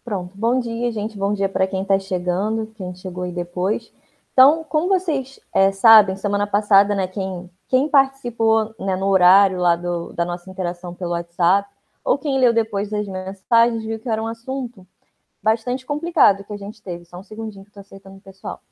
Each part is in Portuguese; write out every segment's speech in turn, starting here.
Pronto. Bom dia, gente. Bom dia para quem está chegando, quem chegou aí depois. Então, como vocês sabem, semana passada, né, quem participou, né, no horário lá da nossa interação pelo WhatsApp, ou quem leu depois das mensagens, viu que era um assunto bastante complicado que a gente teve. Só um segundinho que eu estou aceitando o pessoal.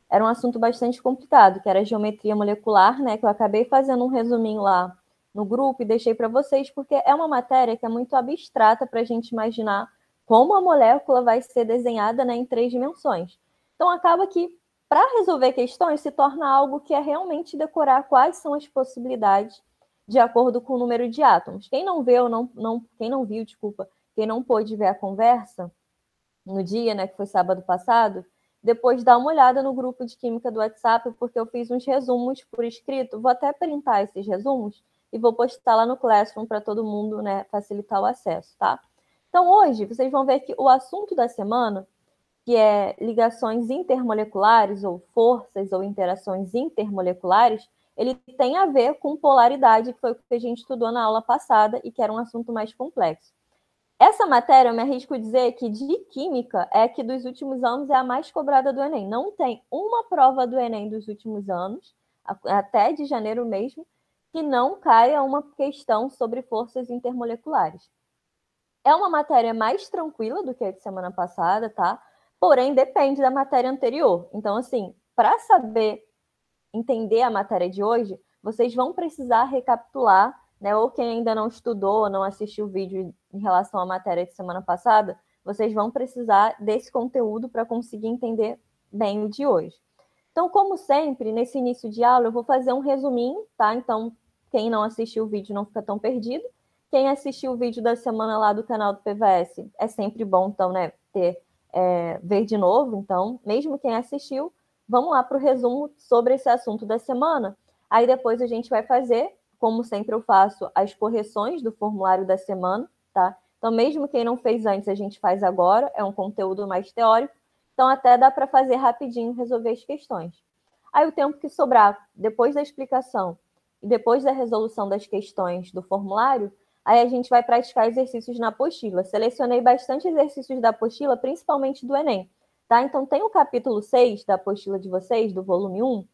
Era um assunto bastante complicado, que era geometria molecular, né, que eu acabei fazendo um resuminho lá no grupo e deixei para vocês, porque é uma matéria que é muito abstrata para a gente imaginar como a molécula vai ser desenhada, né, em 3 dimensões. Então, acaba que, para resolver questões, se torna algo que é realmente decorar quais são as possibilidades de acordo com o número de átomos. Quem não viu, quem não pôde ver a conversa no dia, né, que foi sábado passado, depois dá uma olhada no grupo de química do WhatsApp, porque eu fiz uns resumos por escrito. Vou até printar esses resumos e vou postar lá no Classroom para todo mundo, né, facilitar o acesso, tá? Então, hoje, vocês vão ver que o assunto da semana, que é ligações intermoleculares, ou forças ou interações intermoleculares, ele tem a ver com polaridade, que foi o que a gente estudou na aula passada e que era um assunto mais complexo. Essa matéria, eu me arrisco a dizer que de química é que dos últimos anos é a mais cobrada do Enem. Não tem uma prova do Enem dos últimos anos, até de janeiro mesmo, que não caia uma questão sobre forças intermoleculares. É uma matéria mais tranquila do que a de semana passada, tá? Porém, depende da matéria anterior. Então, assim, para saber entender a matéria de hoje, vocês vão precisar recapitular, né? Ou quem ainda não estudou, não assistiu o vídeo em relação à matéria de semana passada, vocês vão precisar desse conteúdo para conseguir entender bem o de hoje. Então, como sempre, nesse início de aula, eu vou fazer um resuminho, tá? Então, quem não assistiu o vídeo não fica tão perdido. Quem assistiu o vídeo da semana lá do canal do PVS, é sempre bom, então, né, ver de novo. Então, mesmo quem assistiu, vamos lá para o resumo sobre esse assunto da semana. Aí depois a gente vai fazer, como sempre eu faço, as correções do formulário da semana, tá? Então, mesmo quem não fez antes, a gente faz agora, é um conteúdo mais teórico. Então, até dá para fazer rapidinho, resolver as questões. Aí, o tempo que sobrar, depois da explicação e depois da resolução das questões do formulário, aí a gente vai praticar exercícios na apostila. Selecionei bastante exercícios da apostila, principalmente do Enem. Tá? Então, tem o capítulo 6 da apostila de vocês, do volume 1,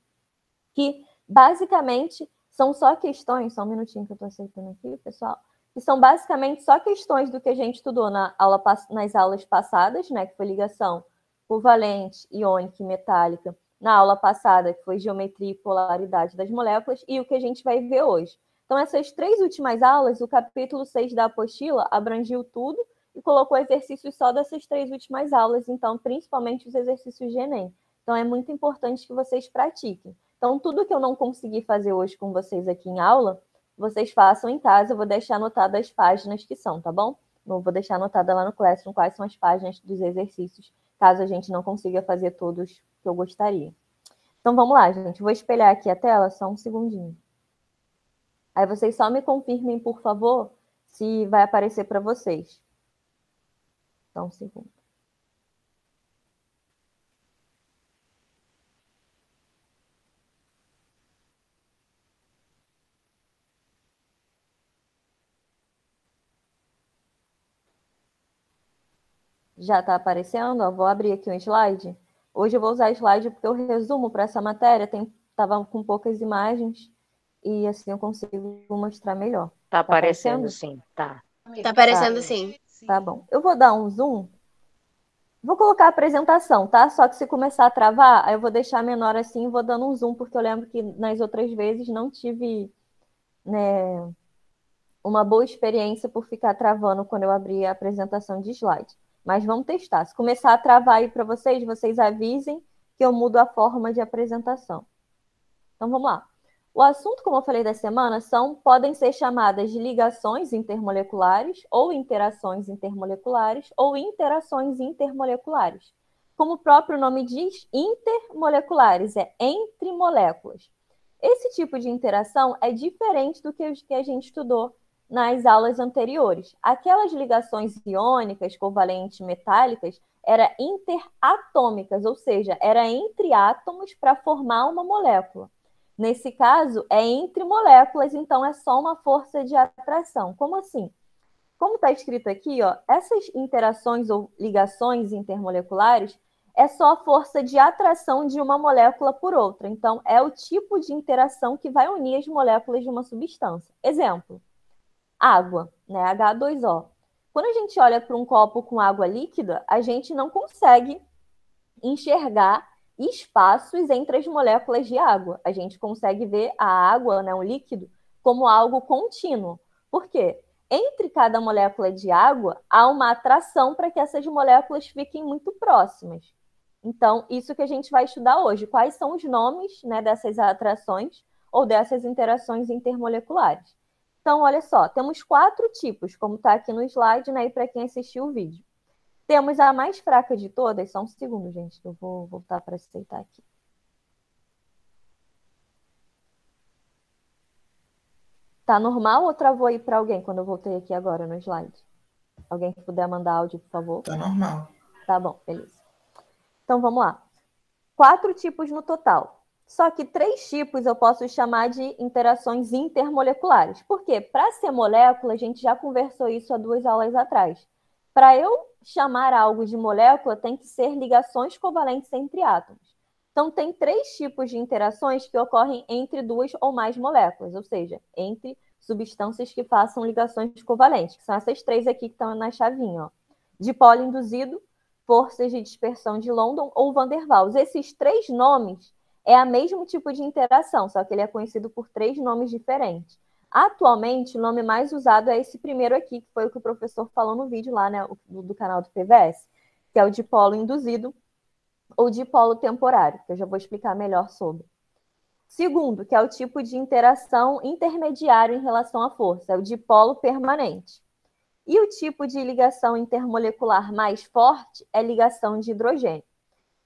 que basicamente são só questões, só um minutinho que eu estou aceitando aqui, pessoal, que são basicamente só questões do que a gente estudou nas aulas passadas, né, que foi ligação covalente, iônica e metálica, na aula passada, que foi geometria e polaridade das moléculas, e o que a gente vai ver hoje. Então, essas 3 últimas aulas, o capítulo 6 da apostila abrangiu tudo e colocou exercícios só dessas 3 últimas aulas, então, principalmente os exercícios de Enem. Então, é muito importante que vocês pratiquem. Então, tudo que eu não consegui fazer hoje com vocês aqui em aula, vocês façam em casa. Eu vou deixar anotado as páginas que são, tá bom? Eu vou deixar anotada lá no Classroom quais são as páginas dos exercícios, caso a gente não consiga fazer todos que eu gostaria. Então, vamos lá, gente. Vou espelhar aqui a tela, só um segundinho. Aí vocês só me confirmem, por favor, se vai aparecer para vocês. Só um segundo. Já está aparecendo? Ó, vou abrir aqui um slide. Hoje eu vou usar slide porque o resumo para essa matéria estava com poucas imagens e assim eu consigo mostrar melhor. Tá aparecendo, aparecendo? sim, tá. Tá aparecendo sim. Tá bom. Eu vou dar um zoom. Vou colocar a apresentação, tá? Só que se começar a travar, aí eu vou deixar menor assim e vou dando um zoom, porque eu lembro que nas outras vezes não tive, né, uma boa experiência por ficar travando quando eu abri a apresentação de slide. Mas vamos testar. Se começar a travar aí para vocês, vocês avisem que eu mudo a forma de apresentação. Então vamos lá. O assunto, como eu falei da semana, podem ser chamadas de ligações intermoleculares, ou interações intermoleculares, ou interações intermoleculares. Como o próprio nome diz, intermoleculares, é entre moléculas. Esse tipo de interação é diferente do que a gente estudou nas aulas anteriores. Aquelas ligações iônicas, covalentes, metálicas, eram interatômicas, ou seja, era entre átomos para formar uma molécula. Nesse caso, é entre moléculas, então é só uma força de atração. Como assim? como está escrito aqui, ó, essas interações ou ligações intermoleculares é só a força de atração de uma molécula por outra. Então, é o tipo de interação que vai unir as moléculas de uma substância. Exemplo, água, né? H2O. Quando a gente olha para um copo com água líquida, a gente não consegue enxergar espaços entre as moléculas de água. A gente consegue ver a água, né, um líquido, como algo contínuo. Por quê? Entre cada molécula de água, há uma atração para que essas moléculas fiquem muito próximas. Então, isso que a gente vai estudar hoje. Quais são os nomes, né, dessas atrações ou dessas interações intermoleculares? Então, olha só, temos 4 tipos, como está aqui no slide, né, e para quem assistiu o vídeo. Temos a mais fraca de todas, só um segundo, gente, que eu vou voltar para aceitar aqui. Tá normal ou travou aí para alguém quando eu voltei aqui agora no slide? Alguém que puder mandar áudio, por favor? Tá normal. Tá bom, beleza. Então vamos lá. 4 tipos no total. Só que 3 tipos eu posso chamar de interações intermoleculares. Por quê? Para ser molécula, a gente já conversou isso há 2 aulas atrás. Para eu chamar algo de molécula, tem que ser ligações covalentes entre átomos. Então, tem 3 tipos de interações que ocorrem entre 2 ou mais moléculas, ou seja, entre substâncias que façam ligações covalentes, que são essas 3 aqui que estão na chavinha, ó. Dipolo induzido, forças de dispersão de London ou Van der Waals. Esses 3 nomes é o mesmo tipo de interação, só que ele é conhecido por 3 nomes diferentes. Atualmente, o nome mais usado é esse primeiro aqui, que foi o que o professor falou no vídeo lá, né, do canal do PVS, que é o dipolo induzido ou dipolo temporário, que eu já vou explicar melhor sobre. Segundo, que é o tipo de interação intermediário em relação à força, é o dipolo permanente. E o tipo de ligação intermolecular mais forte é ligação de hidrogênio.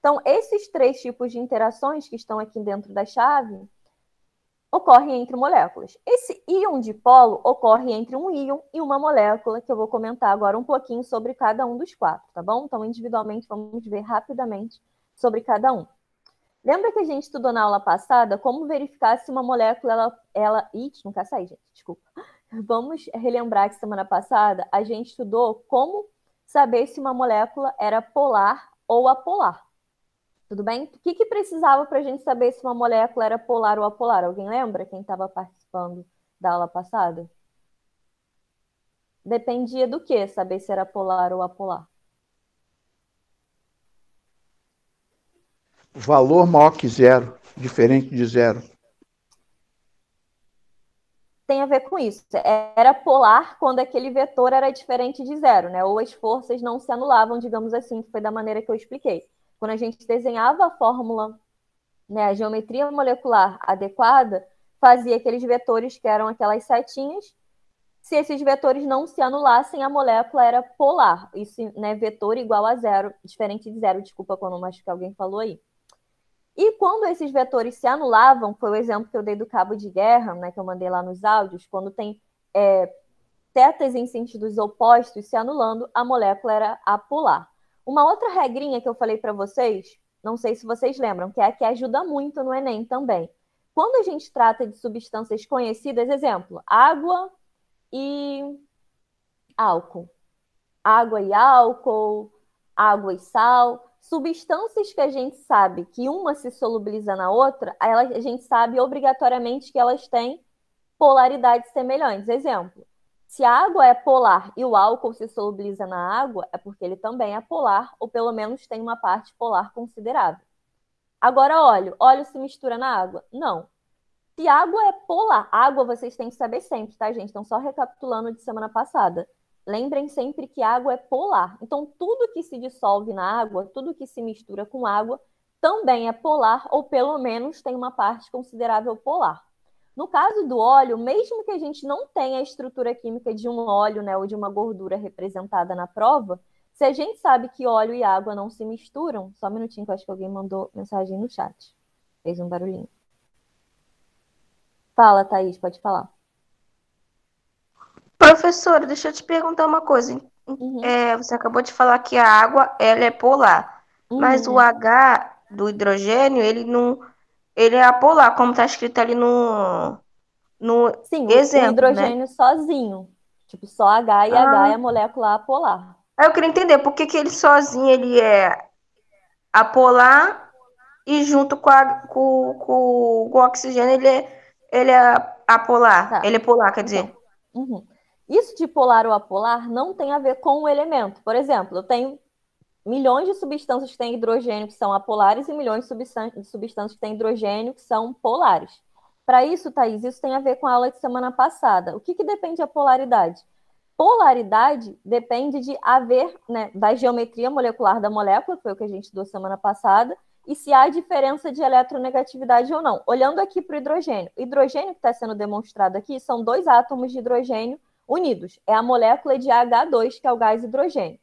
Então, esses 3 tipos de interações que estão aqui dentro da chave ocorrem entre moléculas. Esse íon dipolo ocorre entre um íon e uma molécula, que eu vou comentar agora um pouquinho sobre cada um dos 4, tá bom? Então, individualmente, vamos ver rapidamente sobre cada um. Lembra que a gente estudou na aula passada como verificar se uma molécula, Ih, nunca saí, gente, desculpa. Vamos relembrar que semana passada a gente estudou como saber se uma molécula era polar ou apolar. Tudo bem? O que precisava para a gente saber se uma molécula era polar ou apolar? Alguém lembra? Quem estava participando da aula passada? Dependia do que saber se era polar ou apolar? Valor maior que zero, diferente de zero. Tem a ver com isso. Era polar quando aquele vetor era diferente de zero, né? Ou as forças não se anulavam, digamos assim, que foi da maneira que eu expliquei. Quando a gente desenhava a fórmula, né, a geometria molecular adequada, fazia aqueles vetores que eram aquelas setinhas. Se esses vetores não se anulassem, a molécula era polar. Isso, né, vetor igual a zero, diferente de zero, desculpa quando acho que alguém falou aí. E quando esses vetores se anulavam, foi o exemplo que eu dei do cabo de guerra, né, que eu mandei lá nos áudios, quando tem setas em sentidos opostos se anulando, a molécula era apolar. Uma outra regrinha que eu falei para vocês, não sei se vocês lembram, que é a que ajuda muito no Enem também. Quando a gente trata de substâncias conhecidas, exemplo, água e álcool. Água e álcool, água e sal, substâncias que a gente sabe que uma se solubiliza na outra, a gente sabe obrigatoriamente que elas têm polaridades semelhantes. Exemplo, se a água é polar e o álcool se solubiliza na água, é porque ele também é polar, ou pelo menos tem uma parte polar considerável. Agora, óleo se mistura na água? Não. Se água é polar, água vocês têm que saber sempre, tá, gente? Então, só recapitulando de semana passada. Lembrem sempre que água é polar. Então, tudo que se dissolve na água, tudo que se mistura com água, também é polar, ou pelo menos tem uma parte considerável polar. No caso do óleo, mesmo que a gente não tenha a estrutura química de um óleo, né, ou de uma gordura representada na prova, se a gente sabe que óleo e água não se misturam, só um minutinho que eu acho que alguém mandou mensagem no chat. Fez um barulhinho. Fala, Thaís, pode falar. Professora, deixa eu te perguntar uma coisa. Você acabou de falar que a água ela é polar, mas o H do hidrogênio ele é apolar, como está escrito ali no Sim, exemplo, o hidrogênio, né, sozinho. Tipo, só H e H é Ah, a molécula apolar. aí eu queria entender por que que ele sozinho ele é apolar e junto com o oxigênio ele é apolar. Tá. Ele é polar, quer Então, dizer. uhum. Isso de polar ou apolar não tem a ver com o elemento. Por exemplo, eu tenho milhões de substâncias que têm hidrogênio que são apolares e milhões de substâncias que têm hidrogênio que são polares. Para isso, Thaís, isso tem a ver com a aula de semana passada. O que depende da polaridade? Polaridade depende de haver, né, da geometria molecular da molécula, que foi o que a gente estudou semana passada, e se há diferença de eletronegatividade ou não. Olhando aqui para o hidrogênio. O hidrogênio que está sendo demonstrado aqui são dois átomos de hidrogênio unidos. É a molécula de H2, que é o gás hidrogênio.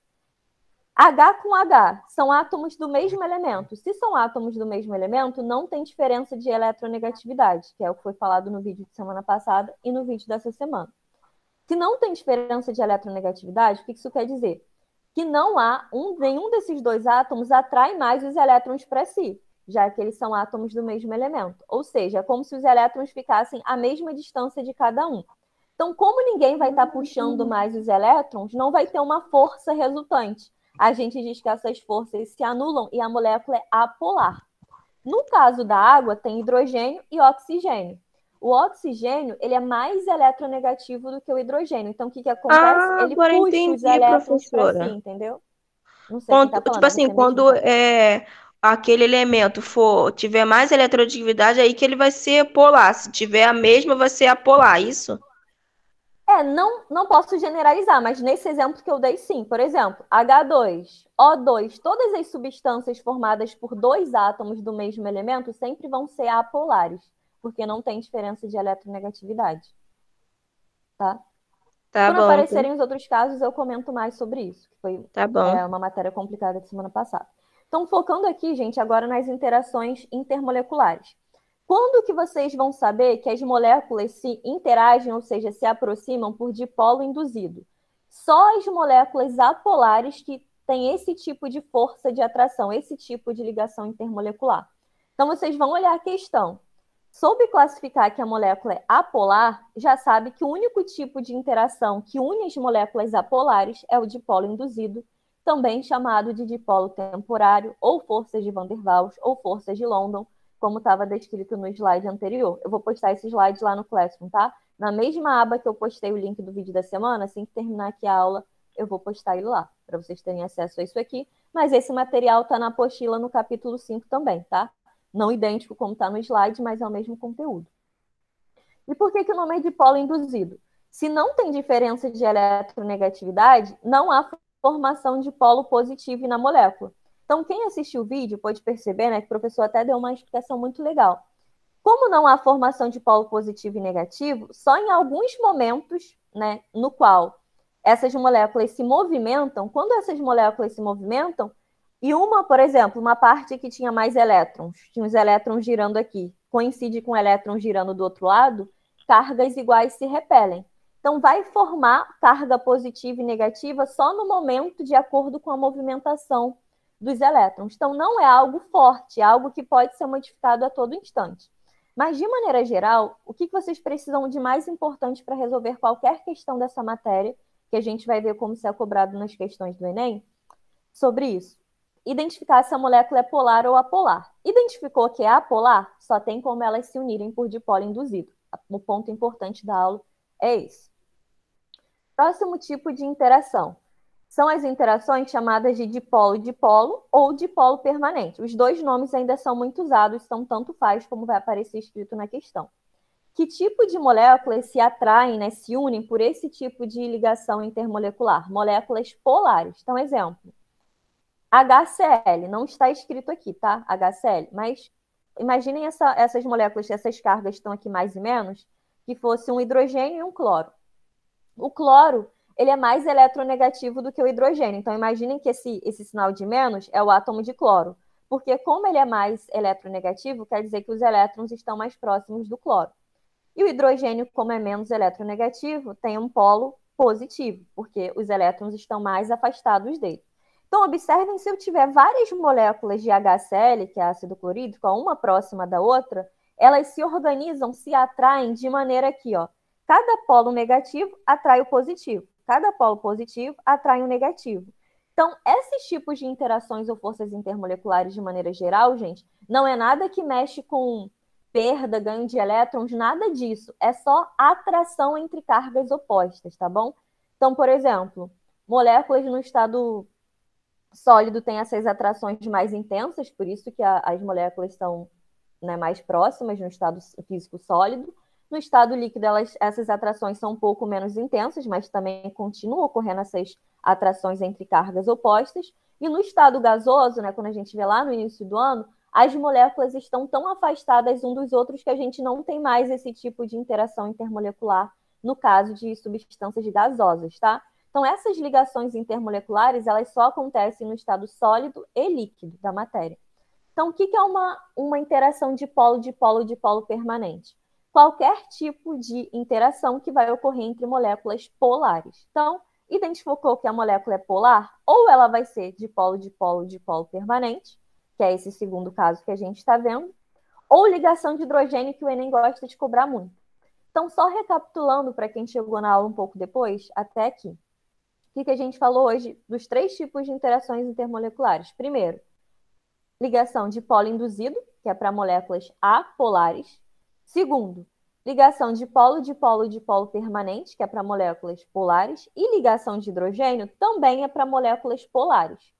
H com H são átomos do mesmo elemento. Se são átomos do mesmo elemento, não tem diferença de eletronegatividade, que é o que foi falado no vídeo de semana passada e no vídeo dessa semana. Se não tem diferença de eletronegatividade, o que isso quer dizer? Que não há nenhum desses dois átomos atrai mais os elétrons para si, já que eles são átomos do mesmo elemento. Ou seja, é como se os elétrons ficassem à mesma distância de cada um. Então, como ninguém vai estar puxando mais os elétrons, não vai ter uma força resultante. A gente diz que essas forças se anulam e a molécula é apolar. No caso da água, tem hidrogênio e oxigênio. O oxigênio ele é mais eletronegativo do que o hidrogênio. Então, o que acontece? Ah, Ele agora puxa os entendi, elétrons para si, professora. entendeu? Não sei quem Quando, está falando, tipo é assim, você mesmo, quando tá? aquele elemento tiver mais eletrodivindade, aí que ele vai ser polar. Se tiver a mesma, vai ser apolar, isso? Não posso generalizar, mas nesse exemplo que eu dei, sim. Por exemplo, H2, O2, todas as substâncias formadas por dois átomos do mesmo elemento sempre vão ser apolares, porque não tem diferença de eletronegatividade, tá? Tá Quando bom, então. aparecerem os outros casos, eu comento mais sobre isso, que foi Tá bom. uma matéria complicada de semana passada. Então, focando aqui, gente, agora nas interações intermoleculares. Quando que vocês vão saber que as moléculas se interagem, ou seja, se aproximam por dipolo induzido? Só as moléculas apolares que têm esse tipo de força de atração, esse tipo de ligação intermolecular. Então, vocês vão olhar a questão. Soube classificar que a molécula é apolar, já sabe que o único tipo de interação que une as moléculas apolares é o dipolo induzido, também chamado de dipolo temporário, ou forças de Van der Waals, ou forças de London, como estava descrito no slide anterior. Eu vou postar esse slide lá no Classroom, tá? Na mesma aba que eu postei o link do vídeo da semana, assim que terminar aqui a aula, eu vou postar ele lá, para vocês terem acesso a isso aqui. Mas esse material está na apostila no capítulo 5 também, tá? Não idêntico como está no slide, mas é o mesmo conteúdo. E por que o nome é dipolo induzido? Se não tem diferença de eletronegatividade, não há formação de polo positivo na molécula. Então, quem assistiu o vídeo pode perceber, né, que o professor até deu uma explicação muito legal. Como não há formação de polo positivo e negativo, só em alguns momentos, né, no qual essas moléculas se movimentam, quando essas moléculas se movimentam, e uma, por exemplo, uma parte que tinha mais elétrons, tinha os elétrons girando aqui, coincide com elétrons girando do outro lado, cargas iguais se repelem. Então, vai formar carga positiva e negativa só no momento de acordo com a movimentação dos elétrons. Então, não é algo forte, é algo que pode ser modificado a todo instante. Mas, de maneira geral, o que vocês precisam de mais importante para resolver qualquer questão dessa matéria, que a gente vai ver como isso é cobrado nas questões do Enem, sobre isso? Identificar se a molécula é polar ou apolar. Identificou que é apolar? Só tem como elas se unirem por dipolo induzido. O ponto importante da aula é esse. Próximo tipo de interação são as interações chamadas de dipolo-dipolo ou dipolo permanente. Os dois nomes ainda são muito usados, são tanto faz como vai aparecer escrito na questão. Que tipo de moléculas se atraem, né, se unem por esse tipo de ligação intermolecular? Moléculas polares. Então, exemplo, HCl, não está escrito aqui, tá? HCl, mas imaginem essas moléculas, essas cargas que estão aqui mais e menos, que fosse um hidrogênio e um cloro. O cloro, ele é mais eletronegativo do que o hidrogênio. Então, imaginem que esse sinal de menos é o átomo de cloro. Porque como ele é mais eletronegativo, quer dizer que os elétrons estão mais próximos do cloro. E o hidrogênio, como é menos eletronegativo, tem um polo positivo, porque os elétrons estão mais afastados dele. Então, observem se eu tiver várias moléculas de HCl, que é ácido clorídrico, uma próxima da outra, elas se organizam, se atraem de maneira aqui, ó, Cada polo negativo atrai o positivo. Cada polo positivo atrai o negativo. Então, esses tipos de interações ou forças intermoleculares, de maneira geral, gente, não é nada que mexe com perda, ganho de elétrons, nada disso. É só atração entre cargas opostas, tá bom? Então, por exemplo, moléculas no estado sólido têm essas atrações mais intensas, por isso que as moléculas são, né, mais próximas no estado físico sólido. No estado líquido, essas atrações são um pouco menos intensas, mas também continuam ocorrendo essas atrações entre cargas opostas. E no estado gasoso, né, quando a gente vê lá no início do ano, as moléculas estão tão afastadas um dos outros que a gente não tem mais esse tipo de interação intermolecular no caso de substâncias gasosas, tá? Então, essas ligações intermoleculares, elas só acontecem no estado sólido e líquido da matéria. Então, o que é uma interação de polo permanente? Qualquer tipo de interação que vai ocorrer entre moléculas polares. Então, identificou que a molécula é polar, ou ela vai ser de polo permanente, que é esse segundo caso que a gente está vendo, ou ligação de hidrogênio, que o Enem gosta de cobrar muito. Então, só recapitulando para quem chegou na aula um pouco depois, até aqui. O que a gente falou hoje dos 3 tipos de interações intermoleculares? Primeiro, ligação de polo induzido, que é para moléculas apolares. Segundo, ligação de polo permanente, que é para moléculas polares. E ligação de hidrogênio também é para moléculas polares.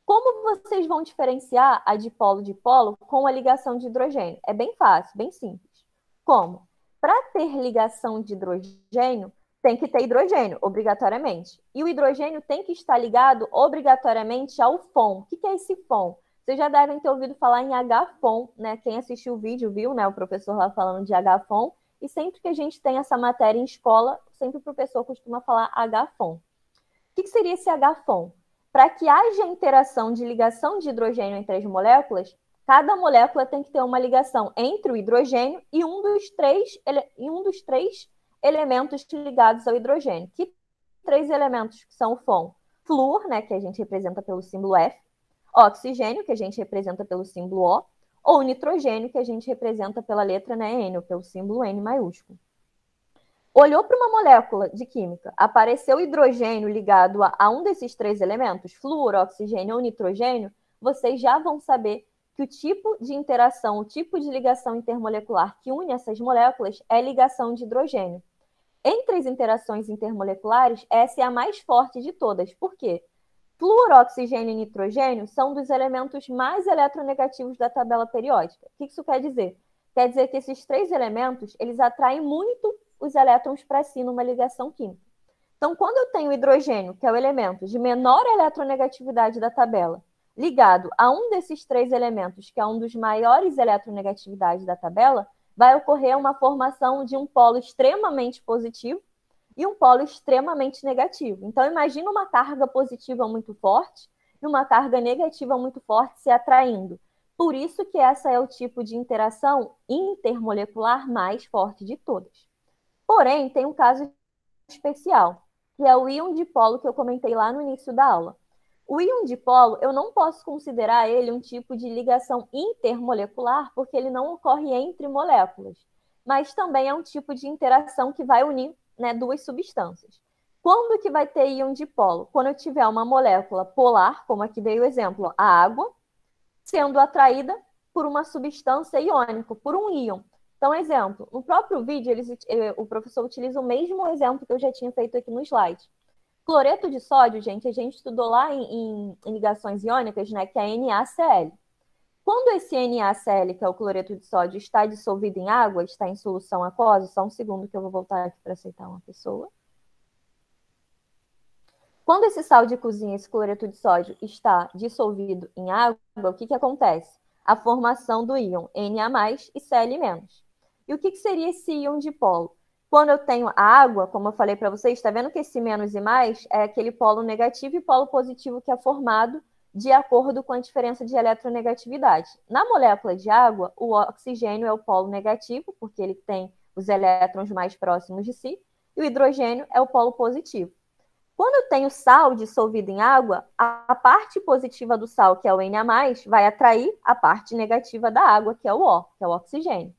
Como vocês vão diferenciar a de polo com a ligação de hidrogênio? É bem fácil, bem simples. Como? Para ter ligação de hidrogênio, tem que ter hidrogênio, obrigatoriamente. E o hidrogênio tem que estar ligado obrigatoriamente ao FON. O que é esse FON? Vocês já devem ter ouvido falar em HFON, né? Quem assistiu o vídeo viu, né? O professor lá falando de HFON. E sempre que a gente tem essa matéria em escola, sempre o professor costuma falar HFON. O que seria esse HFON? Para que haja interação de ligação de hidrogênio entre as moléculas, cada molécula tem que ter uma ligação entre o hidrogênio e um dos três elementos ligados ao hidrogênio. Que 3 elementos que são o FON? Flúor, né, que a gente representa pelo símbolo F, oxigênio, que a gente representa pelo símbolo O, ou nitrogênio, que a gente representa pela letra, né, N, ou pelo símbolo N maiúsculo. Olhou para uma molécula de química, apareceu hidrogênio ligado a um desses 3 elementos, flúor, oxigênio ou nitrogênio, vocês já vão saber que o tipo de interação, o tipo de ligação intermolecular que une essas moléculas é ligação de hidrogênio. Entre as interações intermoleculares, essa é a mais forte de todas. Por quê? Flúor, oxigênio e nitrogênio são dos elementos mais eletronegativos da tabela periódica. O que isso quer dizer? Quer dizer que esses 3 elementos, eles atraem muito os elétrons para si numa ligação química. Então, quando eu tenho hidrogênio, que é o elemento de menor eletronegatividade da tabela, ligado a um desses 3 elementos, que é um dos maiores eletronegatividades da tabela, vai ocorrer uma formação de um polo extremamente positivo e um polo extremamente negativo. Então, imagina uma carga positiva muito forte e uma carga negativa muito forte se atraindo. Por isso que essa é o tipo de interação intermolecular mais forte de todas. Porém, tem um caso especial, que é o íon dipolo que eu comentei lá no início da aula. O íon dipolo, eu não posso considerar ele um tipo de ligação intermolecular, porque ele não ocorre entre moléculas, mas também é um tipo de interação que vai unir, né, 2 substâncias. Quando que vai ter íon dipolo? Quando eu tiver uma molécula polar, como aqui dei o exemplo, a água, sendo atraída por uma substância iônica, por um íon. Então, exemplo, no próprio vídeo, o professor utiliza o mesmo exemplo que eu já tinha feito aqui no slide. Cloreto de sódio, gente, a gente estudou lá em ligações iônicas, né, que é NaCl. Quando esse NaCl, que é o cloreto de sódio, está dissolvido em água, está em solução aquosa, só um segundo que eu vou voltar aqui para aceitar uma pessoa. Quando esse sal de cozinha, esse cloreto de sódio, está dissolvido em água, o que acontece? A formação do íon Na+, e Cl-. E o que seria esse íon dipolo? Quando eu tenho a água, como eu falei para vocês, está vendo que esse menos e mais é aquele polo negativo e polo positivo que é formado de acordo com a diferença de eletronegatividade. Na molécula de água, o oxigênio é o polo negativo, porque ele tem os elétrons mais próximos de si, e o hidrogênio é o polo positivo. Quando eu tenho sal dissolvido em água, a parte positiva do sal, que é o Na+, vai atrair a parte negativa da água, que é o O, que é o oxigênio.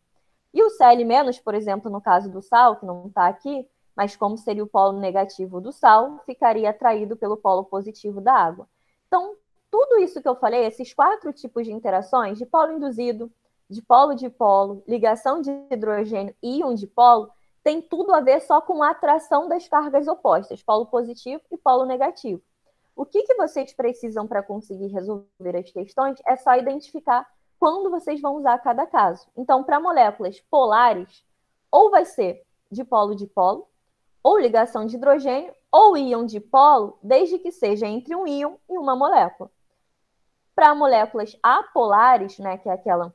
E o Cl-, por exemplo, no caso do sal, que não está aqui, mas como seria o polo negativo do sal, ficaria atraído pelo polo positivo da água. Então, tudo isso que eu falei, esses 4 tipos de interações, de polo induzido, de polo, ligação de hidrogênio e íon dipolo, tem tudo a ver só com a atração das cargas opostas, polo positivo e polo negativo. O que vocês precisam para conseguir resolver as questões é só identificar quando vocês vão usar cada caso. Então, para moléculas polares, ou vai ser dipolo, ou ligação de hidrogênio, ou íon dipolo, desde que seja entre um íon e uma molécula. Para moléculas apolares, né, que é aquela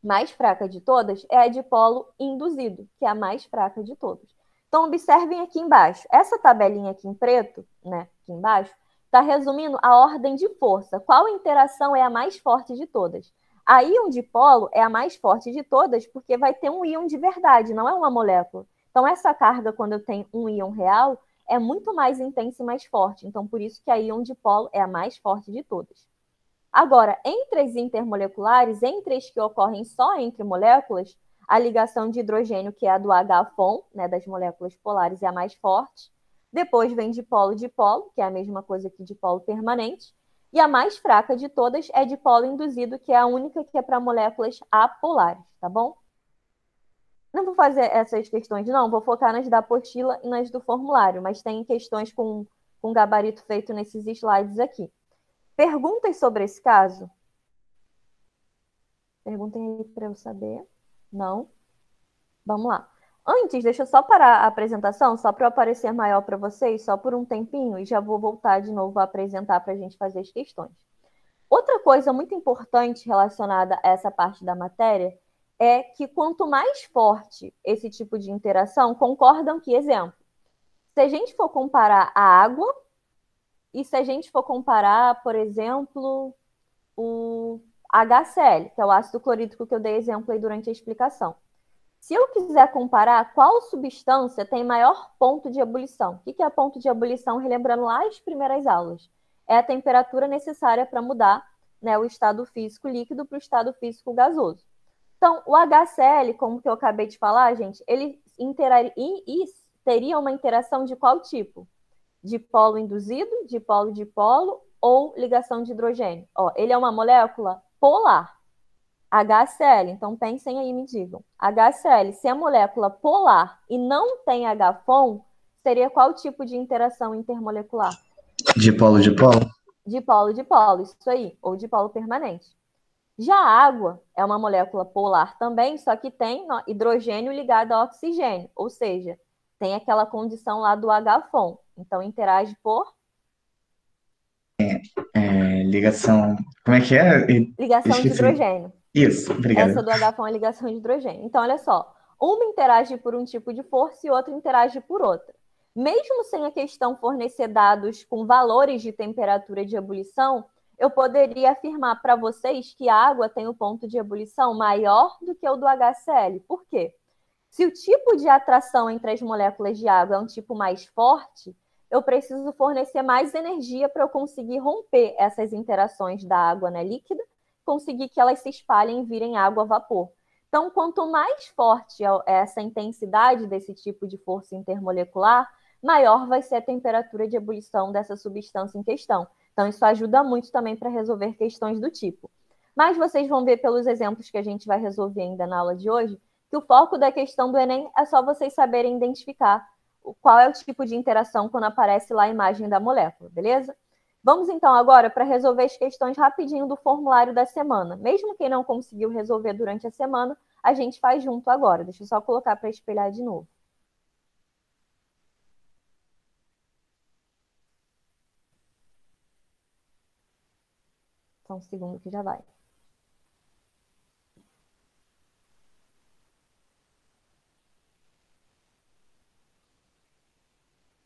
mais fraca de todas, é a dipolo induzido, que é a mais fraca de todas. Então, observem aqui embaixo. Essa tabelinha aqui em preto, né, aqui embaixo, está resumindo a ordem de força. Qual interação é a mais forte de todas? A íon dipolo é a mais forte de todas porque vai ter um íon de verdade, não é uma molécula. Então, essa carga, quando eu tenho um íon real, é muito mais intensa e mais forte. Então, por isso que a íon dipolo é a mais forte de todas. Agora, entre as intermoleculares, entre as que ocorrem só entre moléculas, a ligação de hidrogênio, que é a do H-FON, né, das moléculas polares, é a mais forte. Depois vem dipolo-dipolo, que é a mesma coisa que dipolo permanente. E a mais fraca de todas é dipolo induzido, que é a única que é para moléculas apolares, tá bom? Não vou fazer essas questões, não. Vou focar nas da apostila e nas do formulário, mas tem questões com gabarito feito nesses slides aqui. Perguntas sobre esse caso? Perguntem aí para eu saber. Não? Vamos lá. Antes, deixa eu só parar a apresentação, só para eu aparecer maior para vocês, só por um tempinho, e já vou voltar de novo a apresentar para a gente fazer as questões. Outra coisa muito importante relacionada a essa parte da matéria é que quanto mais forte esse tipo de interação, concordam que, exemplo, se a gente for comparar a água e se a gente for comparar, por exemplo, o HCl, que é o ácido clorídrico que eu dei exemplo aí durante a explicação. Se eu quiser comparar qual substância tem maior ponto de ebulição, o que é ponto de ebulição? Relembrando lá as primeiras aulas. É a temperatura necessária para mudar, né, o estado físico líquido para o estado físico gasoso. Então, o HCl, como que eu acabei de falar, gente, ele teria uma interação de qual tipo? Dipolo induzido, dipolo-dipolo ou ligação de hidrogênio? Ó, ele é uma molécula polar. HCl, então pensem aí e me digam. HCl, se é molécula polar e não tem H-FON, seria qual tipo de interação intermolecular? Dipolo-dipolo? Dipolo-dipolo, isso aí, ou dipolo permanente. Já a água é uma molécula polar também, só que tem hidrogênio ligado a oxigênio, ou seja, tem aquela condição lá do H-FON. Então, interage por? Ligação. Como é que é? Ligação de Esqueci. hidrogênio. Isso, obrigado. Essa do H-FON é ligação de hidrogênio. Então, olha só. Uma interage por um tipo de força e outra interage por outra. Mesmo sem a questão fornecer dados com valores de temperatura de ebulição, eu poderia afirmar para vocês que a água tem o ponto de ebulição maior do que o do HCl. Por quê? Se o tipo de atração entre as moléculas de água é um tipo mais forte, eu preciso fornecer mais energia para eu conseguir romper essas interações da água, né, líquida, conseguir que elas se espalhem e virem água a vapor. Então, quanto mais forte é essa intensidade desse tipo de força intermolecular, maior vai ser a temperatura de ebulição dessa substância em questão. Então, isso ajuda muito também para resolver questões do tipo. Mas vocês vão ver pelos exemplos que a gente vai resolver ainda na aula de hoje, que o foco da questão do Enem é só vocês saberem identificar qual é o tipo de interação quando aparece lá a imagem da molécula, beleza? Vamos então agora para resolver as questões rapidinho do formulário da semana. Mesmo quem não conseguiu resolver durante a semana, a gente faz junto agora. Deixa eu só colocar para espelhar de novo. Só um segundo que já vai.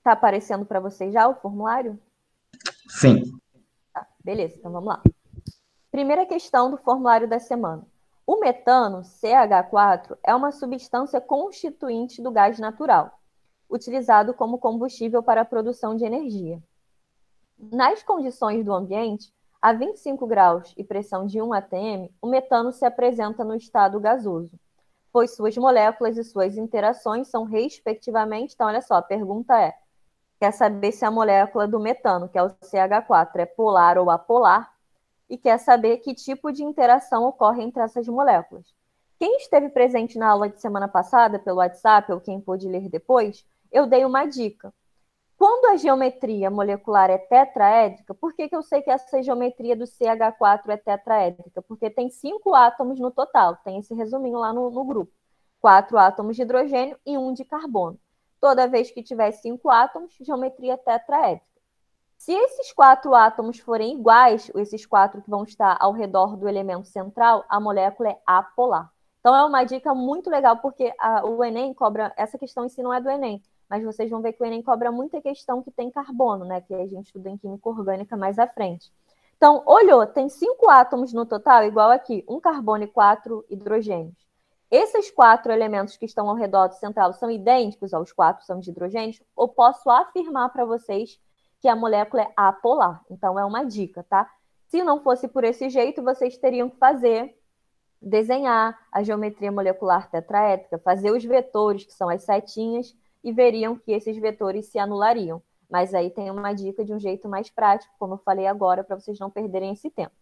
Tá aparecendo para vocês já o formulário? Sim. Tá, beleza, então vamos lá. Primeira questão do formulário da semana. O metano, CH4, é uma substância constituinte do gás natural, utilizado como combustível para a produção de energia. Nas condições do ambiente, a 25 graus e pressão de 1 atm, o metano se apresenta no estado gasoso. pois suas moléculas e suas interações são respectivamente. Então, olha só, a pergunta é: quer saber se a molécula do metano, que é o CH4, é polar ou apolar, e quer saber que tipo de interação ocorre entre essas moléculas. Quem esteve presente na aula de semana passada pelo WhatsApp, ou quem pôde ler depois, eu dei uma dica. Quando a geometria molecular é tetraédrica, por que eu sei que essa geometria do CH4 é tetraédrica? Porque tem 5 átomos no total, tem esse resuminho lá no grupo. 4 átomos de hidrogênio e 1 de carbono. Toda vez que tiver 5 átomos, geometria tetraédrica. Se esses 4 átomos forem iguais, esses 4 que vão estar ao redor do elemento central, a molécula é apolar. Então é uma dica muito legal, porque o Enem cobra, essa questão em si não é do Enem, mas vocês vão ver que o Enem cobra muita questão que tem carbono, né? Que a gente estuda em química orgânica mais à frente. Então, olhou, tem 5 átomos no total, igual aqui, 1 carbono e 4 hidrogênios. Esses 4 elementos que estão ao redor do central são idênticos aos 4 são de hidrogênios? Eu posso afirmar para vocês que a molécula é apolar. Então, é uma dica, tá? Se não fosse por esse jeito, vocês teriam que desenhar a geometria molecular tetraédrica, fazer os vetores, que são as setinhas, e veriam que esses vetores se anulariam. Mas aí tem uma dica de um jeito mais prático, como eu falei agora, para vocês não perderem esse tempo.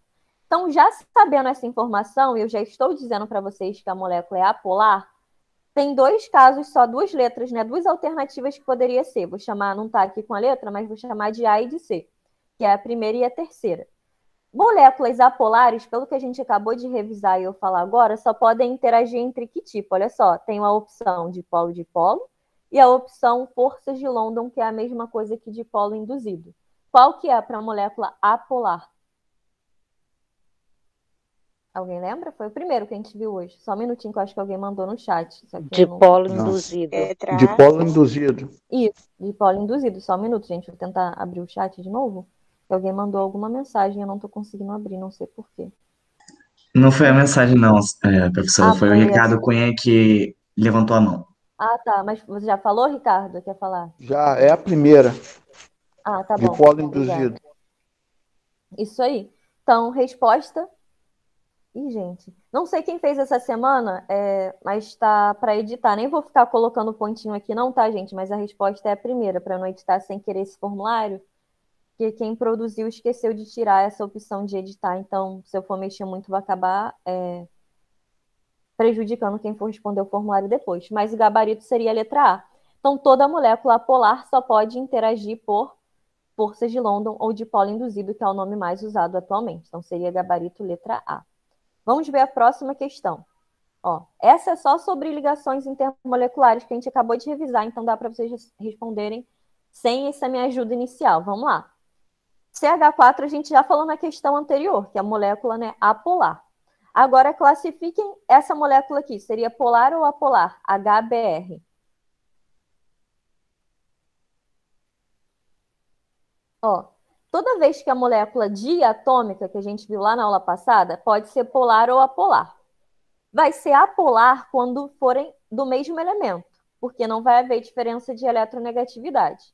Então, já sabendo essa informação, eu já estou dizendo para vocês que a molécula é apolar, tem 2 casos, só 2 letras, né? 2 alternativas que poderia ser. Vou chamar, não está aqui com a letra, mas vou chamar de A e de C, que é a primeira e a terceira. Moléculas apolares, pelo que a gente acabou de revisar e eu falar agora, só podem interagir entre que tipo? Olha só, tem a opção dipolo-dipolo e a opção forças de London, que é a mesma coisa que dipolo induzido. Qual que é para a molécula apolar? Alguém lembra? Foi o primeiro que a gente viu hoje. Só um minutinho que eu acho que alguém mandou no chat. Dipolo induzido. Dipolo induzido. Isso, dipolo induzido. Só um minuto, gente. Vou tentar abrir o chat de novo. Alguém mandou alguma mensagem, eu não estou conseguindo abrir, não sei por quê. Não foi a mensagem, não, professora. Foi o Ricardo Cunha que levantou a mão. Ah, tá. Mas você já falou, Ricardo? Quer falar? Já é a primeira. Ah, tá bom. Dipolo induzido. Isso aí. Então, resposta. Ih, gente. Não sei quem fez essa semana, mas tá para editar. Nem vou ficar colocando pontinho aqui, não, tá, gente? Mas a resposta é a primeira, para não editar sem querer esse formulário. Porque quem produziu esqueceu de tirar essa opção de editar. Então, se eu for mexer muito, vai acabar prejudicando quem for responder o formulário depois. Mas o gabarito seria a letra A. Então, toda molécula polar só pode interagir por forças de London ou dipolo induzido, que é o nome mais usado atualmente. Então, seria gabarito letra A. Vamos ver a próxima questão. Ó, essa é só sobre ligações intermoleculares que a gente acabou de revisar, então dá para vocês responderem sem essa minha ajuda inicial. Vamos lá. CH4 a gente já falou na questão anterior, que é a molécula, né, apolar. Agora classifiquem essa molécula aqui. Seria polar ou apolar? HBr. Ó, toda vez que a molécula diatômica, que a gente viu lá na aula passada, pode ser polar ou apolar. Vai ser apolar quando forem do mesmo elemento, porque não vai haver diferença de eletronegatividade.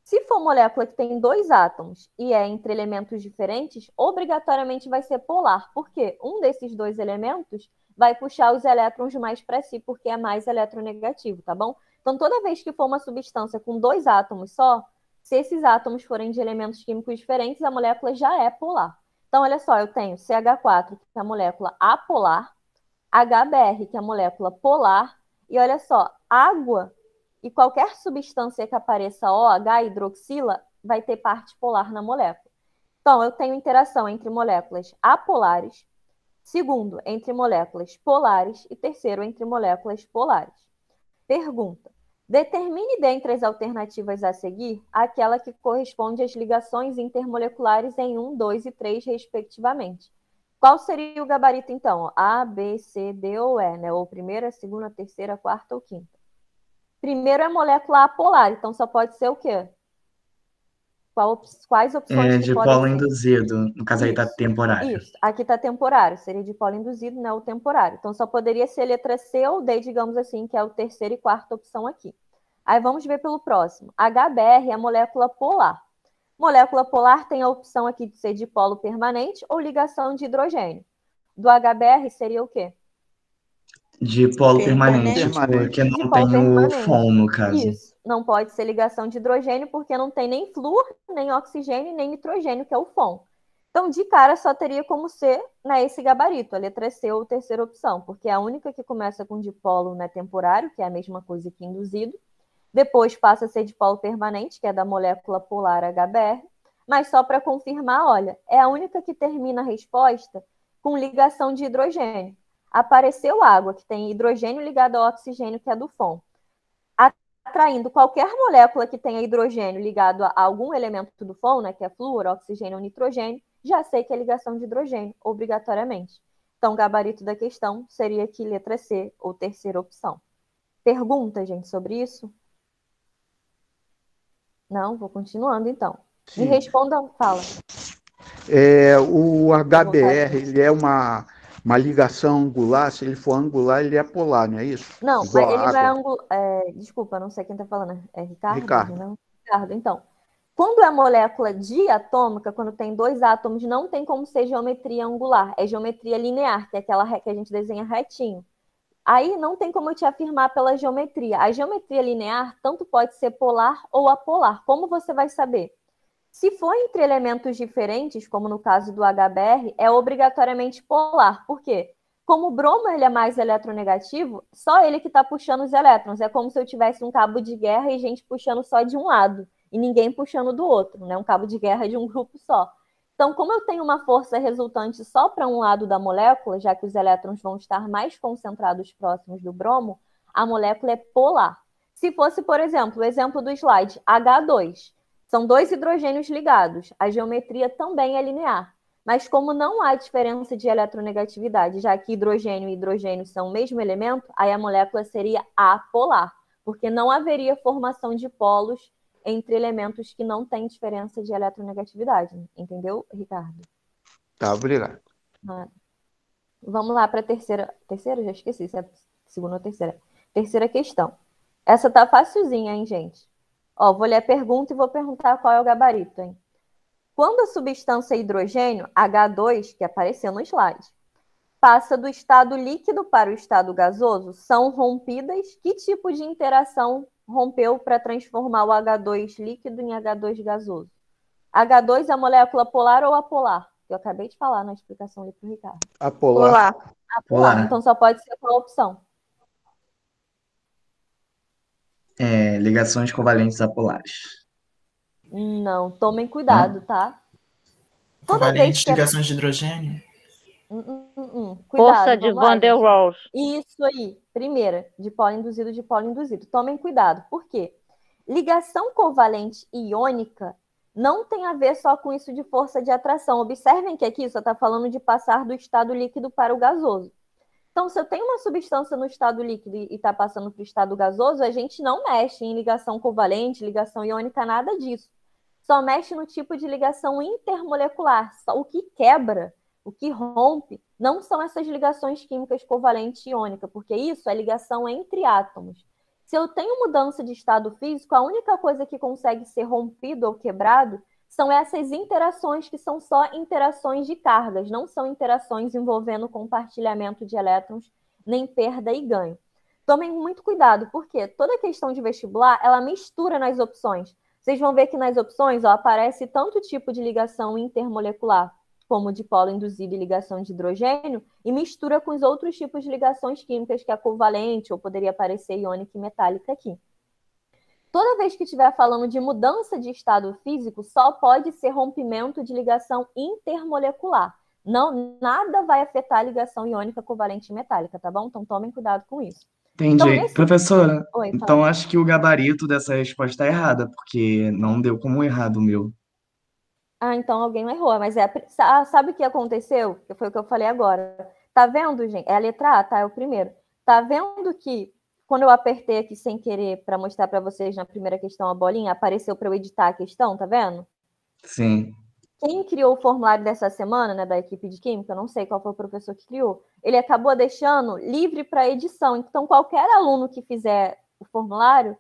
Se for molécula que tem 2 átomos e é entre elementos diferentes, obrigatoriamente vai ser polar, porque um desses 2 elementos vai puxar os elétrons mais para si, porque é mais eletronegativo, tá bom? Então, toda vez que for uma substância com 2 átomos só, se esses átomos forem de elementos químicos diferentes, a molécula já é polar. Então, olha só, eu tenho CH4, que é a molécula apolar, HBr, que é a molécula polar, e olha só, água e qualquer substância que apareça OH, hidroxila, vai ter parte polar na molécula. Então, eu tenho interação entre moléculas apolares, segundo, entre moléculas polares e terceiro, entre moléculas polares. Pergunta. Determine dentre as alternativas a seguir aquela que corresponde às ligações intermoleculares em 1, 2 e 3, respectivamente. Qual seria o gabarito, então? A, B, C, D ou E, né? Ou primeira, segunda, terceira, quarta ou quinta. Primeiro é molécula apolar, então só pode ser o quê? Quais opções que Dipolo podem ser? induzido. No caso aí tá temporário. Isso, aqui está temporário, seria dipolo induzido, né, ou temporário. Então, só poderia ser letra C ou D, digamos assim, que é a terceira e quarta opção aqui. Aí vamos ver pelo próximo. HBr é a molécula polar. Molécula polar tem a opção aqui de ser dipolo permanente ou ligação de hidrogênio. Do HBr seria o quê? De polo permanente, Permanente. porque De não polo tem o permanente. FON, no caso. Isso. Não pode ser ligação de hidrogênio, porque não tem nem flúor, nem oxigênio, nem nitrogênio, que é o FON. Então, de cara, só teria como ser, né, esse gabarito, a letra C ou terceira opção, porque é a única que começa com dipolo, né, temporário, que é a mesma coisa que induzido. Depois passa a ser dipolo permanente, que é da molécula polar HBr. Mas só para confirmar, olha, é a única que termina a resposta com ligação de hidrogênio. Apareceu água, que tem hidrogênio ligado ao oxigênio, que é do FON. Atraindo qualquer molécula que tenha hidrogênio ligado a algum elemento do FON, né, que é flúor, oxigênio ou nitrogênio, já sei que é ligação de hidrogênio, obrigatoriamente. Então, o gabarito da questão seria aqui letra C, ou terceira opção. Pergunta, gente, sobre isso? Não? Vou continuando, então. Me Sim. respondam, fala. O HBr, ele é uma ligação angular. Se ele for angular, ele é polar, não é isso? Não, Igual mas a ele não é água. ângulo. Desculpa, não sei quem está falando. É Ricardo? Ricardo. Não? Ricardo, então. Quando é molécula diatômica, quando tem dois átomos, não tem como ser geometria angular. É geometria linear, que é aquela que a gente desenha retinho. Aí não tem como eu te afirmar pela geometria. A geometria linear tanto pode ser polar ou apolar. Como você vai saber? Se for entre elementos diferentes, como no caso do HBr, é obrigatoriamente polar. Por quê? Como o bromo ele é mais eletronegativo, só ele que está puxando os elétrons. É como se eu tivesse um cabo de guerra e gente puxando só de um lado e ninguém puxando do outro, né? Um cabo de guerra de um grupo só. Então, como eu tenho uma força resultante só para um lado da molécula, já que os elétrons vão estar mais concentrados próximos do bromo, a molécula é polar. Se fosse, por exemplo, o exemplo do slide, H2, são dois hidrogênios ligados, a geometria também é linear. Mas como não há diferença de eletronegatividade, já que hidrogênio e hidrogênio são o mesmo elemento, aí a molécula seria apolar, porque não haveria formação de polos entre elementos que não têm diferença de eletronegatividade. Entendeu, Ricardo? Tá, obrigado. Vamos lá para a terceira. Terceira? Já esqueci se é segunda ou terceira. Terceira questão. Essa tá facilzinha, hein, gente? Ó, vou ler a pergunta e vou perguntar qual é o gabarito, hein? Quando a substância hidrogênio, H2, que apareceu no slide, passa do estado líquido para o estado gasoso, são rompidas? Que tipo de interação rompeu para transformar o H2 líquido em H2 gasoso? H2 é a molécula polar ou apolar? Eu acabei de falar na explicação ali para o Ricardo. Apolar. Polar. Apolar. Polar. Então só pode ser qual opção? Ligações covalentes apolares. Não, tomem cuidado, Não? tá? Toda vez Covalentes, que é... ligações de hidrogênio. Cuidado, Força de vamos lá, Van der gente. Waals. Isso aí. Primeira, de polo induzido. Tomem cuidado. Por quê? Ligação covalente iônica não tem a ver só com isso de força de atração. Observem que aqui só está falando de passar do estado líquido para o gasoso. Então, se eu tenho uma substância no estado líquido e está passando para o estado gasoso, a gente não mexe em ligação covalente, ligação iônica, nada disso. Só mexe no tipo de ligação intermolecular. O que quebra, o que rompe, não são essas ligações químicas covalente e iônica, porque isso é ligação entre átomos. Se eu tenho mudança de estado físico, a única coisa que consegue ser rompido ou quebrado são essas interações que são só interações de cargas, não são interações envolvendo compartilhamento de elétrons, nem perda e ganho. Tomem muito cuidado, porque toda questão de vestibular, ela mistura nas opções. Vocês vão ver que nas opções aparece tanto tipo de ligação intermolecular, como dipolo induzido e ligação de hidrogênio, e mistura com os outros tipos de ligações químicas, que é covalente, ou poderia aparecer iônica e metálica aqui. Toda vez que estiver falando de mudança de estado físico, só pode ser rompimento de ligação intermolecular. Não, nada vai afetar a ligação iônica, covalente e metálica, tá bom? Então tomem cuidado com isso. Entendi. Então, Professora, Oi, então fala. acho que o gabarito dessa resposta é errada, porque não deu como errado o meu. Então alguém errou, mas sabe o que aconteceu? Que foi o que eu falei agora. Tá vendo, gente? É a letra A, tá? É o primeiro. Tá vendo que quando eu apertei aqui sem querer para mostrar para vocês na primeira questão a bolinha, apareceu para eu editar a questão, tá vendo? Sim. Quem criou o formulário dessa semana, né, da equipe de química, eu não sei qual foi o professor que criou, ele acabou deixando livre para edição. Então, qualquer aluno que fizer o formulário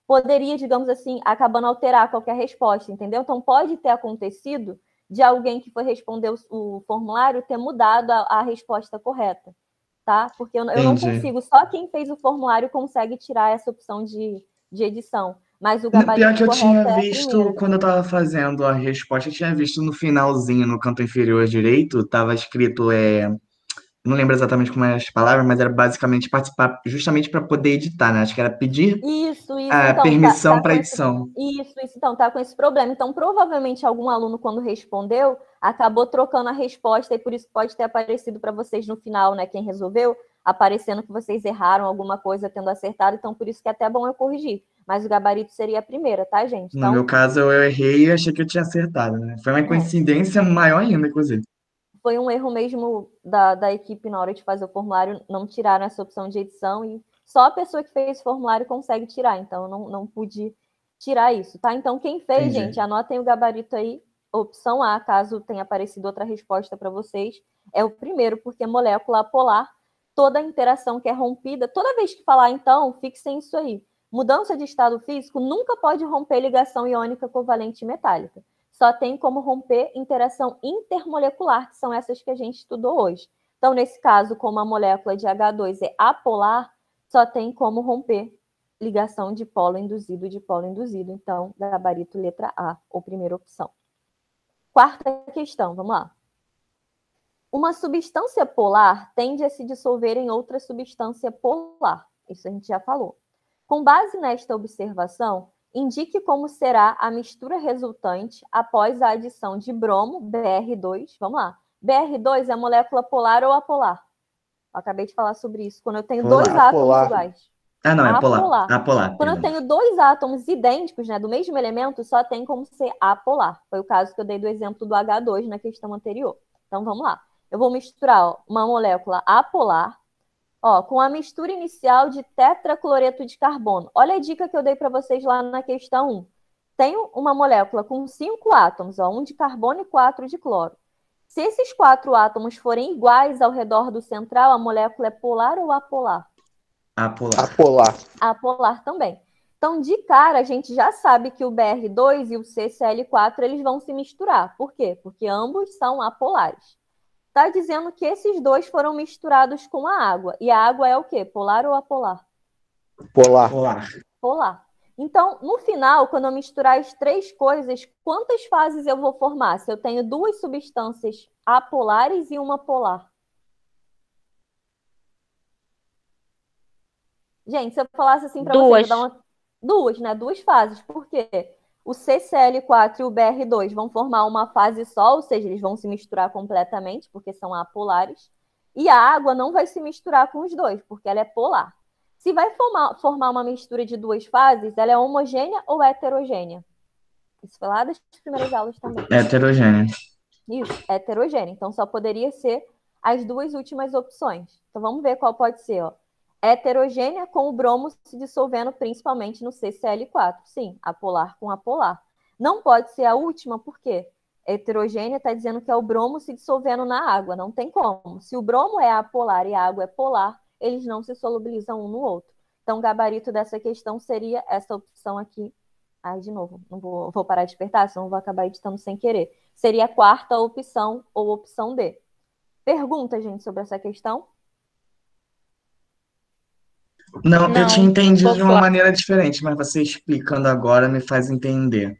poderia, digamos assim, acabando alterar qualquer resposta, entendeu? Então, pode ter acontecido de alguém que foi responder o formulário ter mudado a resposta correta. tá? Porque eu não Entendi. consigo, só quem fez o formulário consegue tirar essa opção de edição. Mas o Pior gabarito que eu tinha correto é a visto, primeira. quando eu tava fazendo a resposta, eu tinha visto no finalzinho, no canto inferior direito, tava escrito, não lembro exatamente como eram as palavras, mas era basicamente participar justamente para poder editar, né? Acho que era pedir Isso, a então, permissão tá para com edição. isso, então, tá com esse problema. Então, provavelmente, algum aluno, quando respondeu, acabou trocando a resposta, e por isso pode ter aparecido para vocês no final, né? Quem resolveu, aparecendo que vocês erraram alguma coisa, tendo acertado, então por isso que é até bom eu corrigir. Mas o gabarito seria a primeira, tá, gente? No meu Então, caso, eu errei e achei que eu tinha acertado, né? Foi uma coincidência maior ainda, inclusive. foi um erro mesmo da equipe na hora de fazer o formulário, não tiraram essa opção de edição e só a pessoa que fez o formulário consegue tirar, então eu não pude tirar isso, tá? Então quem fez, Entendi. gente, anotem o gabarito aí, opção A, caso tenha aparecido outra resposta para vocês, é o primeiro, porque molécula polar, toda interação que é rompida, toda vez que falar então, fixem isso aí. Mudança de estado físico nunca pode romper ligação iônica covalente metálica. Só tem como romper interação intermolecular, que são essas que a gente estudou hoje. Então, nesse caso, como a molécula de H2 é apolar, só tem como romper ligação de polo induzido de polo induzido. Então, gabarito letra A, ou primeira opção. Quarta questão, vamos lá. Uma substância polar tende a se dissolver em outra substância polar. Isso a gente já falou. Com base nesta observação, indique como será a mistura resultante após a adição de bromo, Br2. Vamos lá. Br2 é molécula polar ou apolar? Eu acabei de falar sobre isso. Quando eu tenho Polar. dois átomos Apolar. iguais. Ah, não, é polar. Apolar. Apolar, Quando eu perdão. tenho dois átomos idênticos, né, do mesmo elemento, só tem como ser apolar. Foi o caso que eu dei do exemplo do H2 na questão anterior. Então, vamos lá. Eu vou misturar uma molécula apolar com a mistura inicial de tetracloreto de carbono. Olha a dica que eu dei para vocês lá na questão 1. Tenho uma molécula com 5 átomos, 1 de carbono e 4 de cloro. Se esses 4 átomos forem iguais ao redor do central, a molécula é polar ou apolar? Apolar. Apolar. Apolar também. Então, de cara, a gente já sabe que o Br2 e o CCl4 eles vão se misturar. Por quê? Porque ambos são apolares. Está dizendo que esses dois foram misturados com a água. E a água é o quê? Polar ou apolar? Polar. Polar. Polar. Então, no final, quando eu misturar as três coisas, quantas fases eu vou formar? Se eu tenho duas substâncias apolares e uma polar. Gente, se eu falasse assim para vocês, eu dar duas, né? Duas fases. Por quê? O CCl4 e o Br2 vão formar uma fase só, ou seja, eles vão se misturar completamente, porque são apolares. E a água não vai se misturar com os dois, porque ela é polar. Se vai formar uma mistura de duas fases, ela é homogênea ou heterogênea? Isso foi lá das primeiras aulas também. Heterogênea. Isso, heterogênea. Então, só poderia ser as duas últimas opções. Então, vamos ver qual pode ser, ó. Heterogênea com o bromo se dissolvendo principalmente no CCl4. Sim, apolar com apolar. Não pode ser a última, por quê? Heterogênea está dizendo que é o bromo se dissolvendo na água. Não tem como. Se o bromo é apolar e a água é polar, eles não se solubilizam um no outro. Então, o gabarito dessa questão seria essa opção aqui. Ai, de novo, não vou parar de apertar, senão vou acabar editando sem querer. Seria a quarta opção ou opção D. Pergunta, gente, sobre essa questão? Não, eu tinha entendido de uma claro. maneira diferente, mas você explicando agora me faz entender.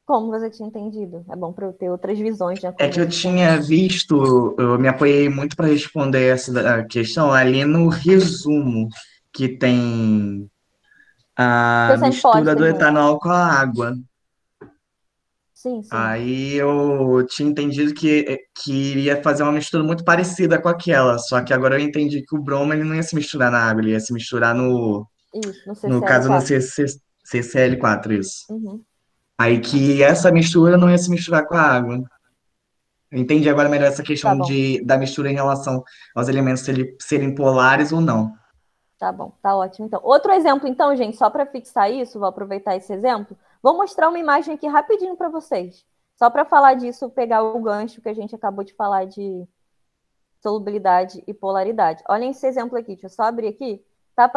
Como você tinha entendido? É bom para eu ter outras visões de É acordo que eu com tinha visto, eu me apoiei muito para responder essa questão ali no resumo, que tem a Você sempre mistura posta do junto. etanol com a água. Sim, sim. Aí eu tinha entendido que iria fazer uma mistura muito parecida com aquela, só que agora eu entendi que o bromo ele não ia se misturar na água, ele ia se misturar Isso, no no caso no CCl4. CCl4, isso. Uhum. Aí que essa mistura não ia se misturar com a água. Eu entendi agora melhor essa Tá questão bom, da mistura em relação aos elementos serem polares ou não. tá bom, tá ótimo. Então, outro exemplo, então, gente, só para fixar isso, vou aproveitar esse exemplo. Vou mostrar uma imagem aqui rapidinho para vocês. Só para falar disso, pegar o gancho que a gente acabou de falar de solubilidade e polaridade. Olhem esse exemplo aqui, deixa eu só abrir aqui. Tá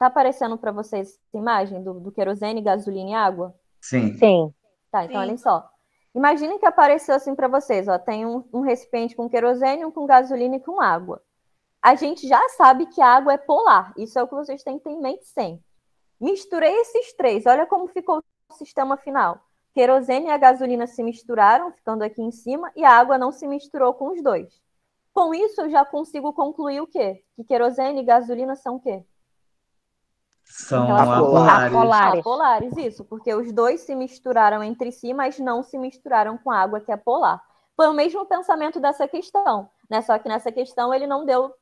aparecendo para vocês essa imagem do querosene, gasolina e água? Sim. Sim. Tá, então Sim. olhem só. Imaginem que apareceu assim para vocês, ó, tem um recipiente com querosene, um com gasolina e com água. a gente já sabe que a água é polar. Isso é o que vocês têm que ter em mente sempre. Misturei esses três, olha como ficou o sistema final. Querosene e a gasolina se misturaram, ficando aqui em cima, e a água não se misturou com os dois. Com isso, eu já consigo concluir o quê? Que querosene e gasolina são o quê? São Apolares. apolares. Apolares, isso, porque os dois se misturaram entre si, mas não se misturaram com a água, que é polar. Foi o mesmo pensamento dessa questão, né? Só que nessa questão ele não deu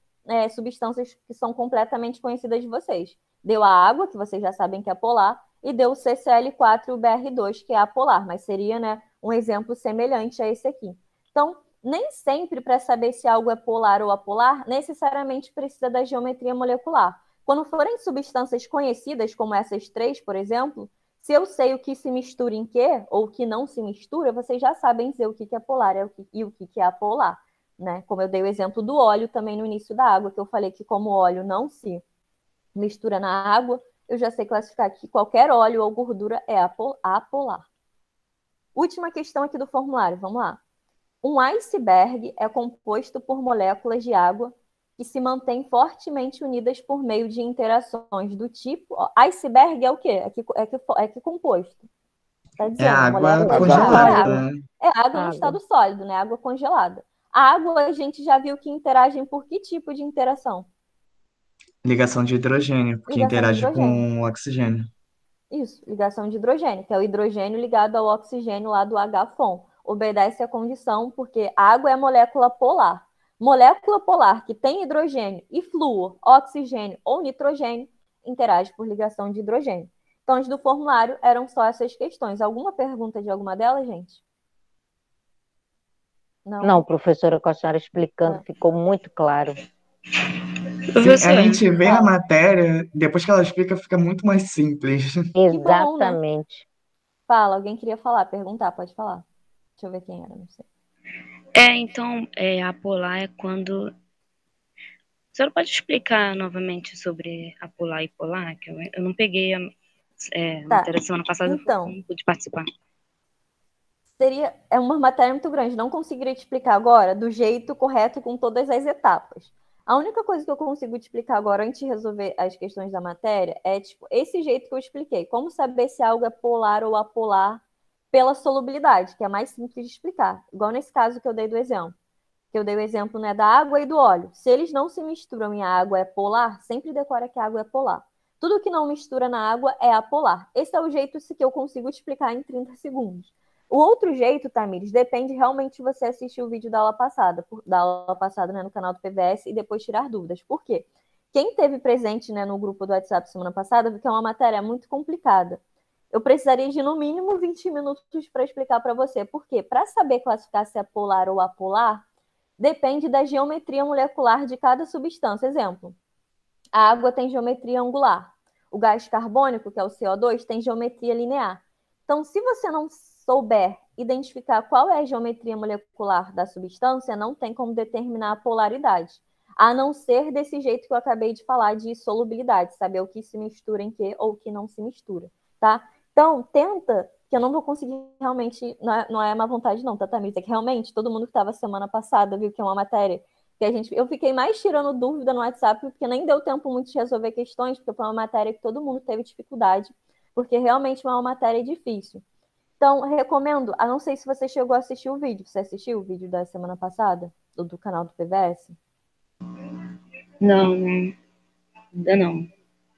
substâncias que são completamente conhecidas de vocês. Deu a água, que vocês já sabem que é polar, e deu o CCl4 e o BR2, que é apolar, mas seria, né, um exemplo semelhante a esse aqui. Então, nem sempre para saber se algo é polar ou apolar, necessariamente precisa da geometria molecular. Quando forem substâncias conhecidas, como essas três, por exemplo, se eu sei o que se mistura em quê, ou o que não se mistura, vocês já sabem dizer o que é polar e o que é apolar, né? Como eu dei o exemplo do óleo também no início da água, que eu falei que como o óleo não se mistura na água, eu já sei classificar que qualquer óleo ou gordura é apolar. Última questão aqui do formulário, vamos lá. Um iceberg é composto por moléculas de água que se mantêm fortemente unidas por meio de interações do tipo... Iceberg é o quê? É que composto? Tá dizendo, água moléculas de congelada, água. né? É água no Água. estado sólido, né? Água congelada. A água a gente já viu que interagem por que tipo de interação? Ligação de hidrogênio, porque Ligação de interage hidrogênio. com o oxigênio. Isso, ligação de hidrogênio, que é o hidrogênio ligado ao oxigênio lá do H-FON. Obedece à condição porque água é molécula polar. Molécula polar que tem hidrogênio e flúor, oxigênio ou nitrogênio interage por ligação de hidrogênio. Então, antes do formulário, eram só essas questões. Alguma pergunta de alguma delas, gente? Não, professora, com a senhora explicando, ficou muito claro. Sim, a gente vê a matéria, depois que ela explica, fica muito mais simples. Que bom, né? Exatamente. Fala, alguém queria falar, perguntar, pode falar. Deixa eu ver quem era, não sei. Então, apolar é quando... A senhora pode explicar novamente sobre apolar e polar? Que eu não peguei a matéria da semana passada, Então, eu não pude participar. É uma matéria muito grande, não conseguiria te explicar agora do jeito correto com todas as etapas. A única coisa que eu consigo te explicar agora, antes de resolver as questões da matéria, é tipo esse jeito que eu expliquei. Como saber se algo é polar ou apolar pela solubilidade, que é mais simples de explicar. Igual nesse caso que eu dei do exemplo. Que eu dei o exemplo, né, da água e do óleo. Se eles não se misturam e a água é polar, sempre decora que a água é polar. Tudo que não mistura na água é apolar. Esse é o jeito que eu consigo te explicar em 30 segundos. O outro jeito, Tamires, depende realmente de você assistir o vídeo da aula passada, né, no canal do PVS e depois tirar dúvidas. Por quê? Quem esteve presente, né, no grupo do WhatsApp semana passada viu que é uma matéria muito complicada. Eu precisaria de no mínimo 20 minutos para explicar para você. Por quê? Para saber classificar se é polar ou apolar, depende da geometria molecular de cada substância. Exemplo, a água tem geometria angular. O gás carbônico, que é o CO2, tem geometria linear. Então, se você não souber identificar qual é a geometria molecular da substância, não tem como determinar a polaridade. A não ser desse jeito que eu acabei de falar, de solubilidade, saber o que se mistura em que ou o que não se mistura, tá? Então, tenta, que eu não vou conseguir realmente, não é má vontade não, tá, Tamires? É que realmente todo mundo que estava semana passada viu que é uma matéria que eu fiquei mais tirando dúvida no WhatsApp, porque nem deu tempo muito de resolver questões, porque foi uma matéria que todo mundo teve dificuldade, porque realmente é uma matéria difícil. Então, recomendo, a não sei se você chegou a assistir o vídeo. Você assistiu o vídeo da semana passada, do canal do PVS? Não, ainda não.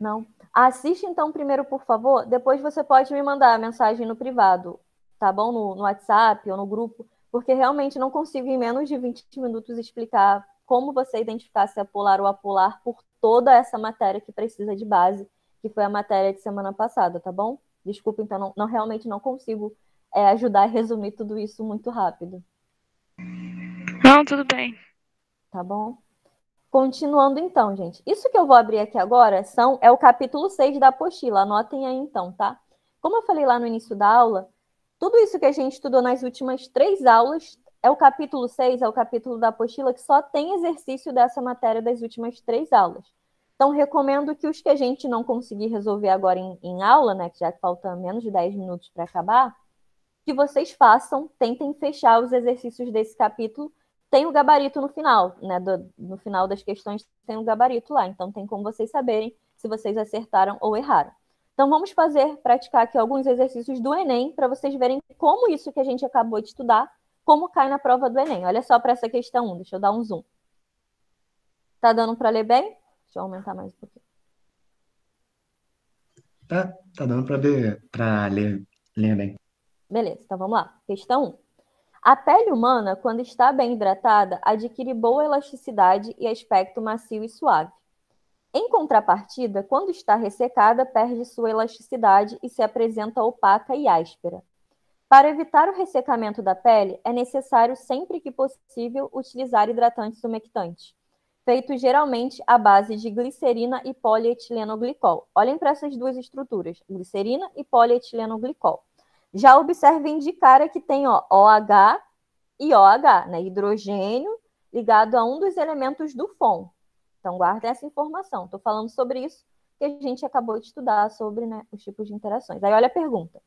Não? Assiste então primeiro, por favor. Depois você pode me mandar a mensagem no privado, tá bom? No WhatsApp ou no grupo, porque realmente não consigo em menos de 20 minutos explicar como você identificar se é polar ou apolar por toda essa matéria que precisa de base, que foi a matéria de semana passada, tá bom? Desculpa, então realmente não consigo ajudar a resumir tudo isso muito rápido. Não, tudo bem. Tá bom? Continuando então, gente. Isso que eu vou abrir aqui agora é o capítulo 6 da apostila. Anotem aí então, tá? Como eu falei lá no início da aula, tudo isso que a gente estudou nas últimas 3 aulas é o capítulo 6, é o capítulo da apostila que só tem exercício dessa matéria das últimas 3 aulas. Então, recomendo que os que a gente não conseguir resolver agora em aula, né, que já falta menos de 10 minutos para acabar, que vocês façam, tentem fechar os exercícios desse capítulo, tem o gabarito no final, né? No final das questões tem o gabarito lá, então tem como vocês saberem se vocês acertaram ou erraram. Então vamos praticar aqui alguns exercícios do Enem para vocês verem como isso que a gente acabou de estudar, como cai na prova do Enem. Olha só para essa questão 1, deixa eu dar um zoom. Tá dando para ler bem? Deixa eu aumentar mais um pouquinho. Tá dando pra ler bem. Beleza, então vamos lá. Questão 1. A pele humana, quando está bem hidratada, adquire boa elasticidade e aspecto macio e suave. Em contrapartida, quando está ressecada, perde sua elasticidade e se apresenta opaca e áspera. Para evitar o ressecamento da pele, é necessário, sempre que possível, utilizar hidratantes umectantes, feitos geralmente à base de glicerina e polietilenoglicol. Olhem para essas duas estruturas, glicerina e polietilenoglicol. Já observem de cara que tem OH e OH, né? Hidrogênio ligado a um dos elementos do FON. Então, guardem essa informação. Estou falando sobre isso que a gente acabou de estudar sobre, né, os tipos de interações. Aí, olha a pergunta.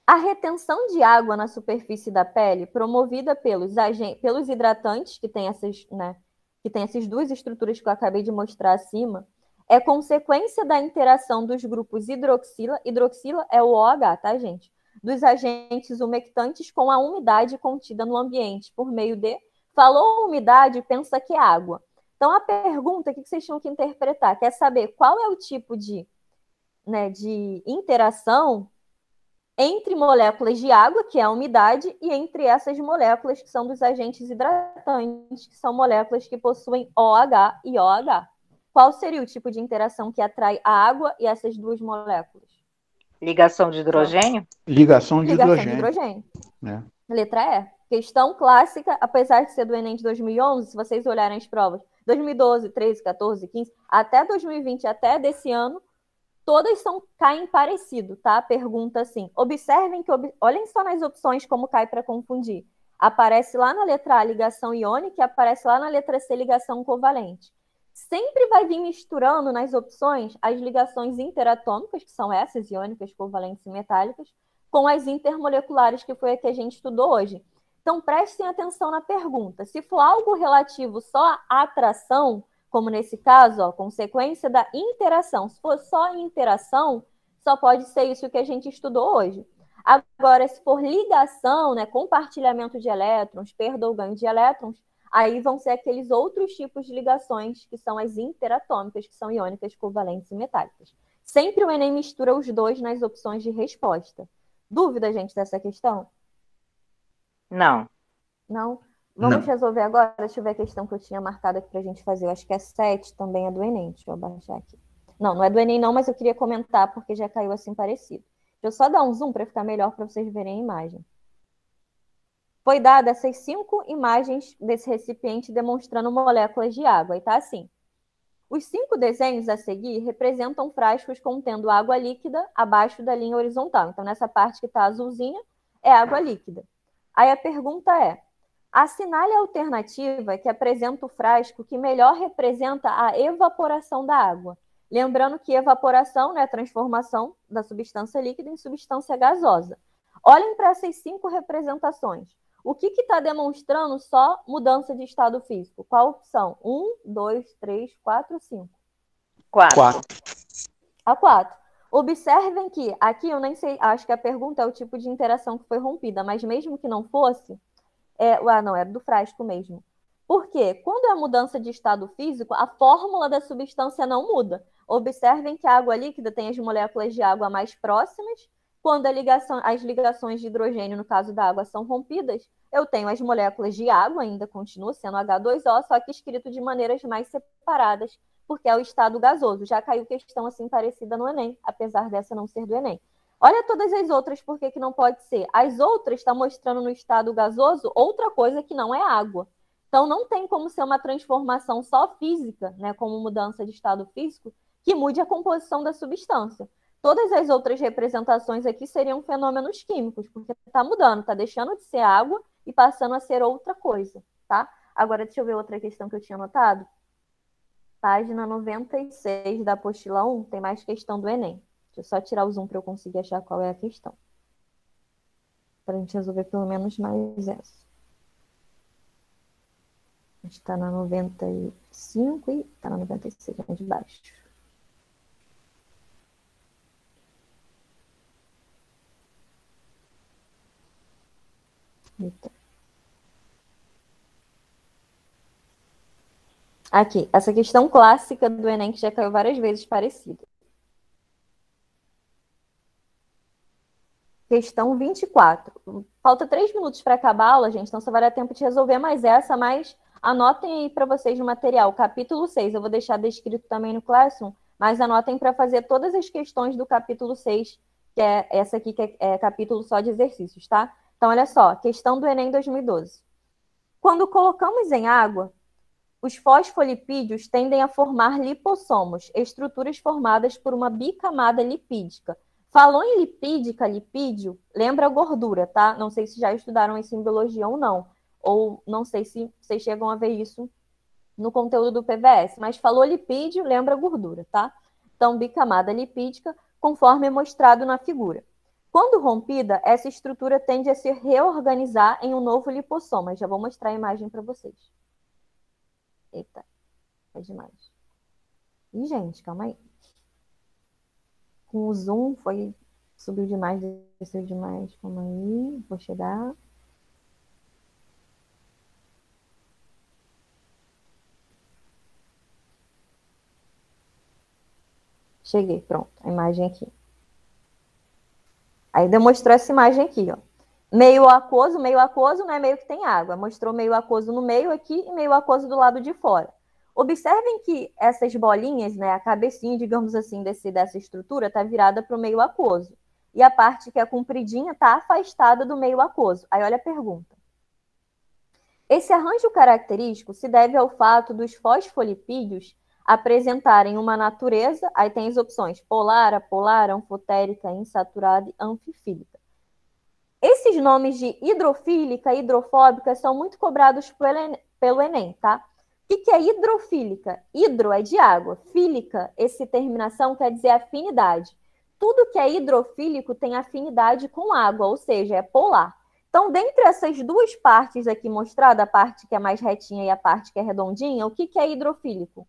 A retenção de água na superfície da pele, promovida pelos hidratantes, que tem essas duas estruturas que eu acabei de mostrar acima, é consequência da interação dos grupos hidroxila é o OH, tá, gente? Dos agentes umectantes com a umidade contida no ambiente, por meio de... Falou umidade, pensa que é água. Então, a pergunta que vocês tinham que interpretar, quer saber qual é o tipo de interação entre moléculas de água, que é a umidade, e entre essas moléculas que são dos agentes hidratantes, que são moléculas que possuem OH e OH. Qual seria o tipo de interação que atrai a água e essas duas moléculas? Ligação de hidrogênio? Ligação de Ligação de hidrogênio. hidrogênio. Letra E. Questão clássica, apesar de ser do Enem de 2011, se vocês olharem as provas, 2012, 13, 14, 15, até 2020, até desse ano, todas caem parecido, tá? Pergunta assim. Observem que, olhem só nas opções como cai para confundir. Aparece lá na letra A ligação iônica e aparece lá na letra C ligação covalente. Sempre vai vir misturando nas opções as ligações interatômicas, que são essas, iônicas, covalentes e metálicas, com as intermoleculares, que foi a que a gente estudou hoje. Então, prestem atenção na pergunta. Se for algo relativo só à atração, como nesse caso, consequência da interação. Se for só interação, só pode ser isso que a gente estudou hoje. Agora, se for ligação, né, compartilhamento de elétrons, perda ou ganho de elétrons, aí vão ser aqueles outros tipos de ligações, que são as interatômicas, que são iônicas, covalentes e metálicas. Sempre o Enem mistura os dois nas opções de resposta. Dúvida, gente, dessa questão? Não. Não? Vamos resolver agora? Deixa eu ver a questão que eu tinha marcado aqui para a gente fazer. Eu acho que é 7, também é do Enem. Deixa eu abaixar aqui. Não, não é do Enem não, mas eu queria comentar porque já caiu assim parecido. Deixa eu só dar um zoom para ficar melhor para vocês verem a imagem. Foi dada essas 5 imagens desse recipiente demonstrando moléculas de água. E tá assim. Os 5 desenhos a seguir representam frascos contendo água líquida abaixo da linha horizontal. Então, nessa parte que está azulzinha, é água líquida. Aí a pergunta é: assinale a alternativa que apresenta o frasco que melhor representa a evaporação da água. Lembrando que evaporação, né, é a transformação da substância líquida em substância gasosa. Olhem para essas 5 representações. O que está demonstrando só mudança de estado físico? Qual opção? 1, 2, 3, 4, 5. 4. A 4. Observem que, aqui eu nem sei, acho que a pergunta é o tipo de interação que foi rompida, mas mesmo que não fosse, não, era do frasco mesmo. Por quê? Quando é mudança de estado físico, a fórmula da substância não muda. Observem que a água líquida tem as moléculas de água mais próximas. Quando as ligações de hidrogênio, no caso da água, são rompidas, eu tenho as moléculas de água, ainda continua sendo H2O, só que escrito de maneiras mais separadas, porque é o estado gasoso. Já caiu questão assim parecida no Enem, apesar dessa não ser do Enem. Olha todas as outras, por que não pode ser? As outras estão mostrando no estado gasoso outra coisa que não é água. Então, não tem como ser uma transformação só física, né, como mudança de estado físico, que mude a composição da substância. Todas as outras representações aqui seriam fenômenos químicos, porque está mudando, está deixando de ser água e passando a ser outra coisa, tá? Agora, deixa eu ver outra questão que eu tinha anotado. Página 96 da apostila 1, tem mais questão do Enem. Deixa eu só tirar o zoom para eu conseguir achar qual é a questão. Para a gente resolver pelo menos mais essa. A gente está na 95 e está na 96, né, de baixo. Eita. Aqui, essa questão clássica do Enem, que já caiu várias vezes, parecida. Questão 24. Falta 3 minutos para acabar a aula, gente, então só vai dar tempo de resolver mais essa, mas anotem aí para vocês no material, capítulo 6. Eu vou deixar descrito também no Classroom, mas anotem para fazer todas as questões do capítulo 6, que é essa aqui, que é capítulo só de exercícios, tá? Então, olha só, questão do Enem 2012. Quando colocamos em água, os fosfolipídios tendem a formar lipossomos, estruturas formadas por uma bicamada lipídica. Falou em lipídica, lipídio, lembra gordura, tá? Não sei se já estudaram isso em biologia ou não. Ou não sei se vocês chegam a ver isso no conteúdo do PVS. Mas falou lipídio, lembra gordura, tá? Então, bicamada lipídica, conforme é mostrado na figura. Quando rompida, essa estrutura tende a se reorganizar em um novo lipossoma. Já vou mostrar a imagem para vocês. Eita, é demais. Ih, gente, calma aí. Com o zoom subiu demais, desceu demais. Calma aí, vou chegar. Cheguei, pronto, a imagem aqui. Aí demonstrou essa imagem aqui, ó. Meio aquoso não é meio que tem água. Mostrou meio aquoso no meio aqui e meio aquoso do lado de fora. Observem que essas bolinhas, né, a cabecinha, digamos assim, dessa estrutura está virada para o meio aquoso. E a parte que é compridinha está afastada do meio aquoso. Aí olha a pergunta. Esse arranjo característico se deve ao fato dos fosfolipídios apresentarem uma natureza, aí tem as opções polar, apolar, anfotérica, insaturada e anfifílica. Esses nomes de hidrofílica e hidrofóbica são muito cobrados pelo Enem, tá? O que é hidrofílica? Hidro é de água, fílica, essa terminação quer dizer afinidade. Tudo que é hidrofílico tem afinidade com água, ou seja, é polar. Então, dentre essas duas partes aqui mostradas, a parte que é mais retinha e a parte que é redondinha, o que é hidrofílico?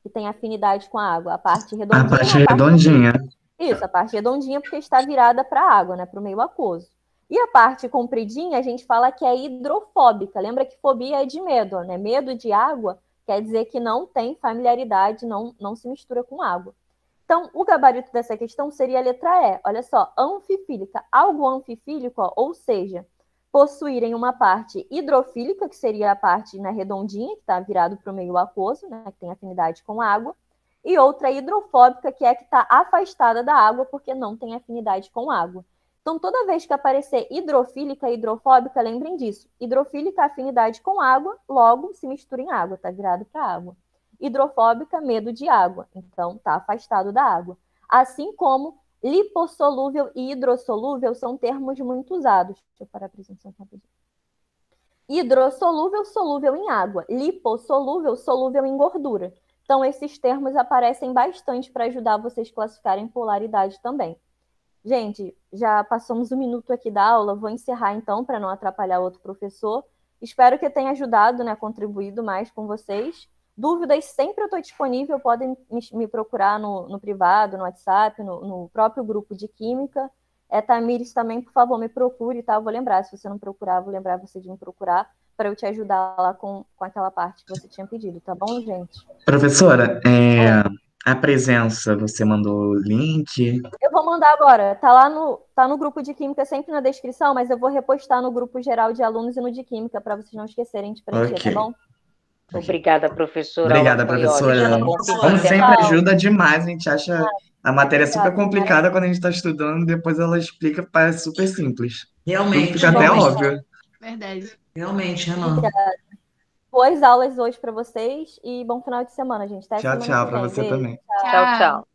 Que tem afinidade com a água. A parte redondinha. A parte redondinha. Isso, a parte redondinha porque está virada para a água, né, para o meio aquoso. E a parte compridinha, a gente fala que é hidrofóbica. Lembra que fobia é de medo, né? Medo de água quer dizer que não tem familiaridade, não se mistura com água. Então, o gabarito dessa questão seria a letra E. Olha só, anfifílica. Algo anfifílico, ó, ou seja, possuírem uma parte hidrofílica, que seria a parte, né, redondinha, que está virado para o meio aquoso, né, que tem afinidade com água, e outra hidrofóbica, que é que está afastada da água, porque não tem afinidade com água. Então, toda vez que aparecer hidrofílica e hidrofóbica, lembrem disso. Hidrofílica, afinidade com água, logo se mistura em água, está virado para água. Hidrofóbica, medo de água, então está afastado da água. Assim como lipossolúvel e hidrossolúvel são termos muito usados. Deixa eu parar a apresentação rapidinho. Hidrossolúvel, solúvel em água. Lipossolúvel, solúvel em gordura. Então, esses termos aparecem bastante para ajudar vocês a classificarem polaridade também. Gente, já passamos 1 minuto aqui da aula, vou encerrar então para não atrapalhar outro professor. Espero que eu tenha ajudado, né, contribuído mais com vocês. Dúvidas, sempre eu estou disponível, podem me procurar no privado, no WhatsApp, no próprio grupo de Química. Tamires, também, por favor, me procure, tá? Eu vou lembrar, se você não procurar, vou lembrar você de me procurar, para eu te ajudar lá com aquela parte que você tinha pedido, tá bom, gente? Professora, a presença, você mandou o link? Eu vou mandar agora, tá no grupo de Química, sempre na descrição, mas eu vou repostar no grupo geral de alunos e no de Química, para vocês não esquecerem de preencher, Ok. tá bom? Obrigada, professora. Obrigada, Foi professora. ótimo. Como sempre, ajuda demais. A gente acha a matéria super Obrigada. complicada quando a gente está estudando, depois ela explica, parece super simples. Tudo Realmente, fica até realmente. óbvio. Verdade. Realmente, Renan. Obrigada. Boas aulas hoje para vocês e bom final de semana, gente. Até Tchau, semana tchau que para vem. você Beijo. também. Tchau, tchau.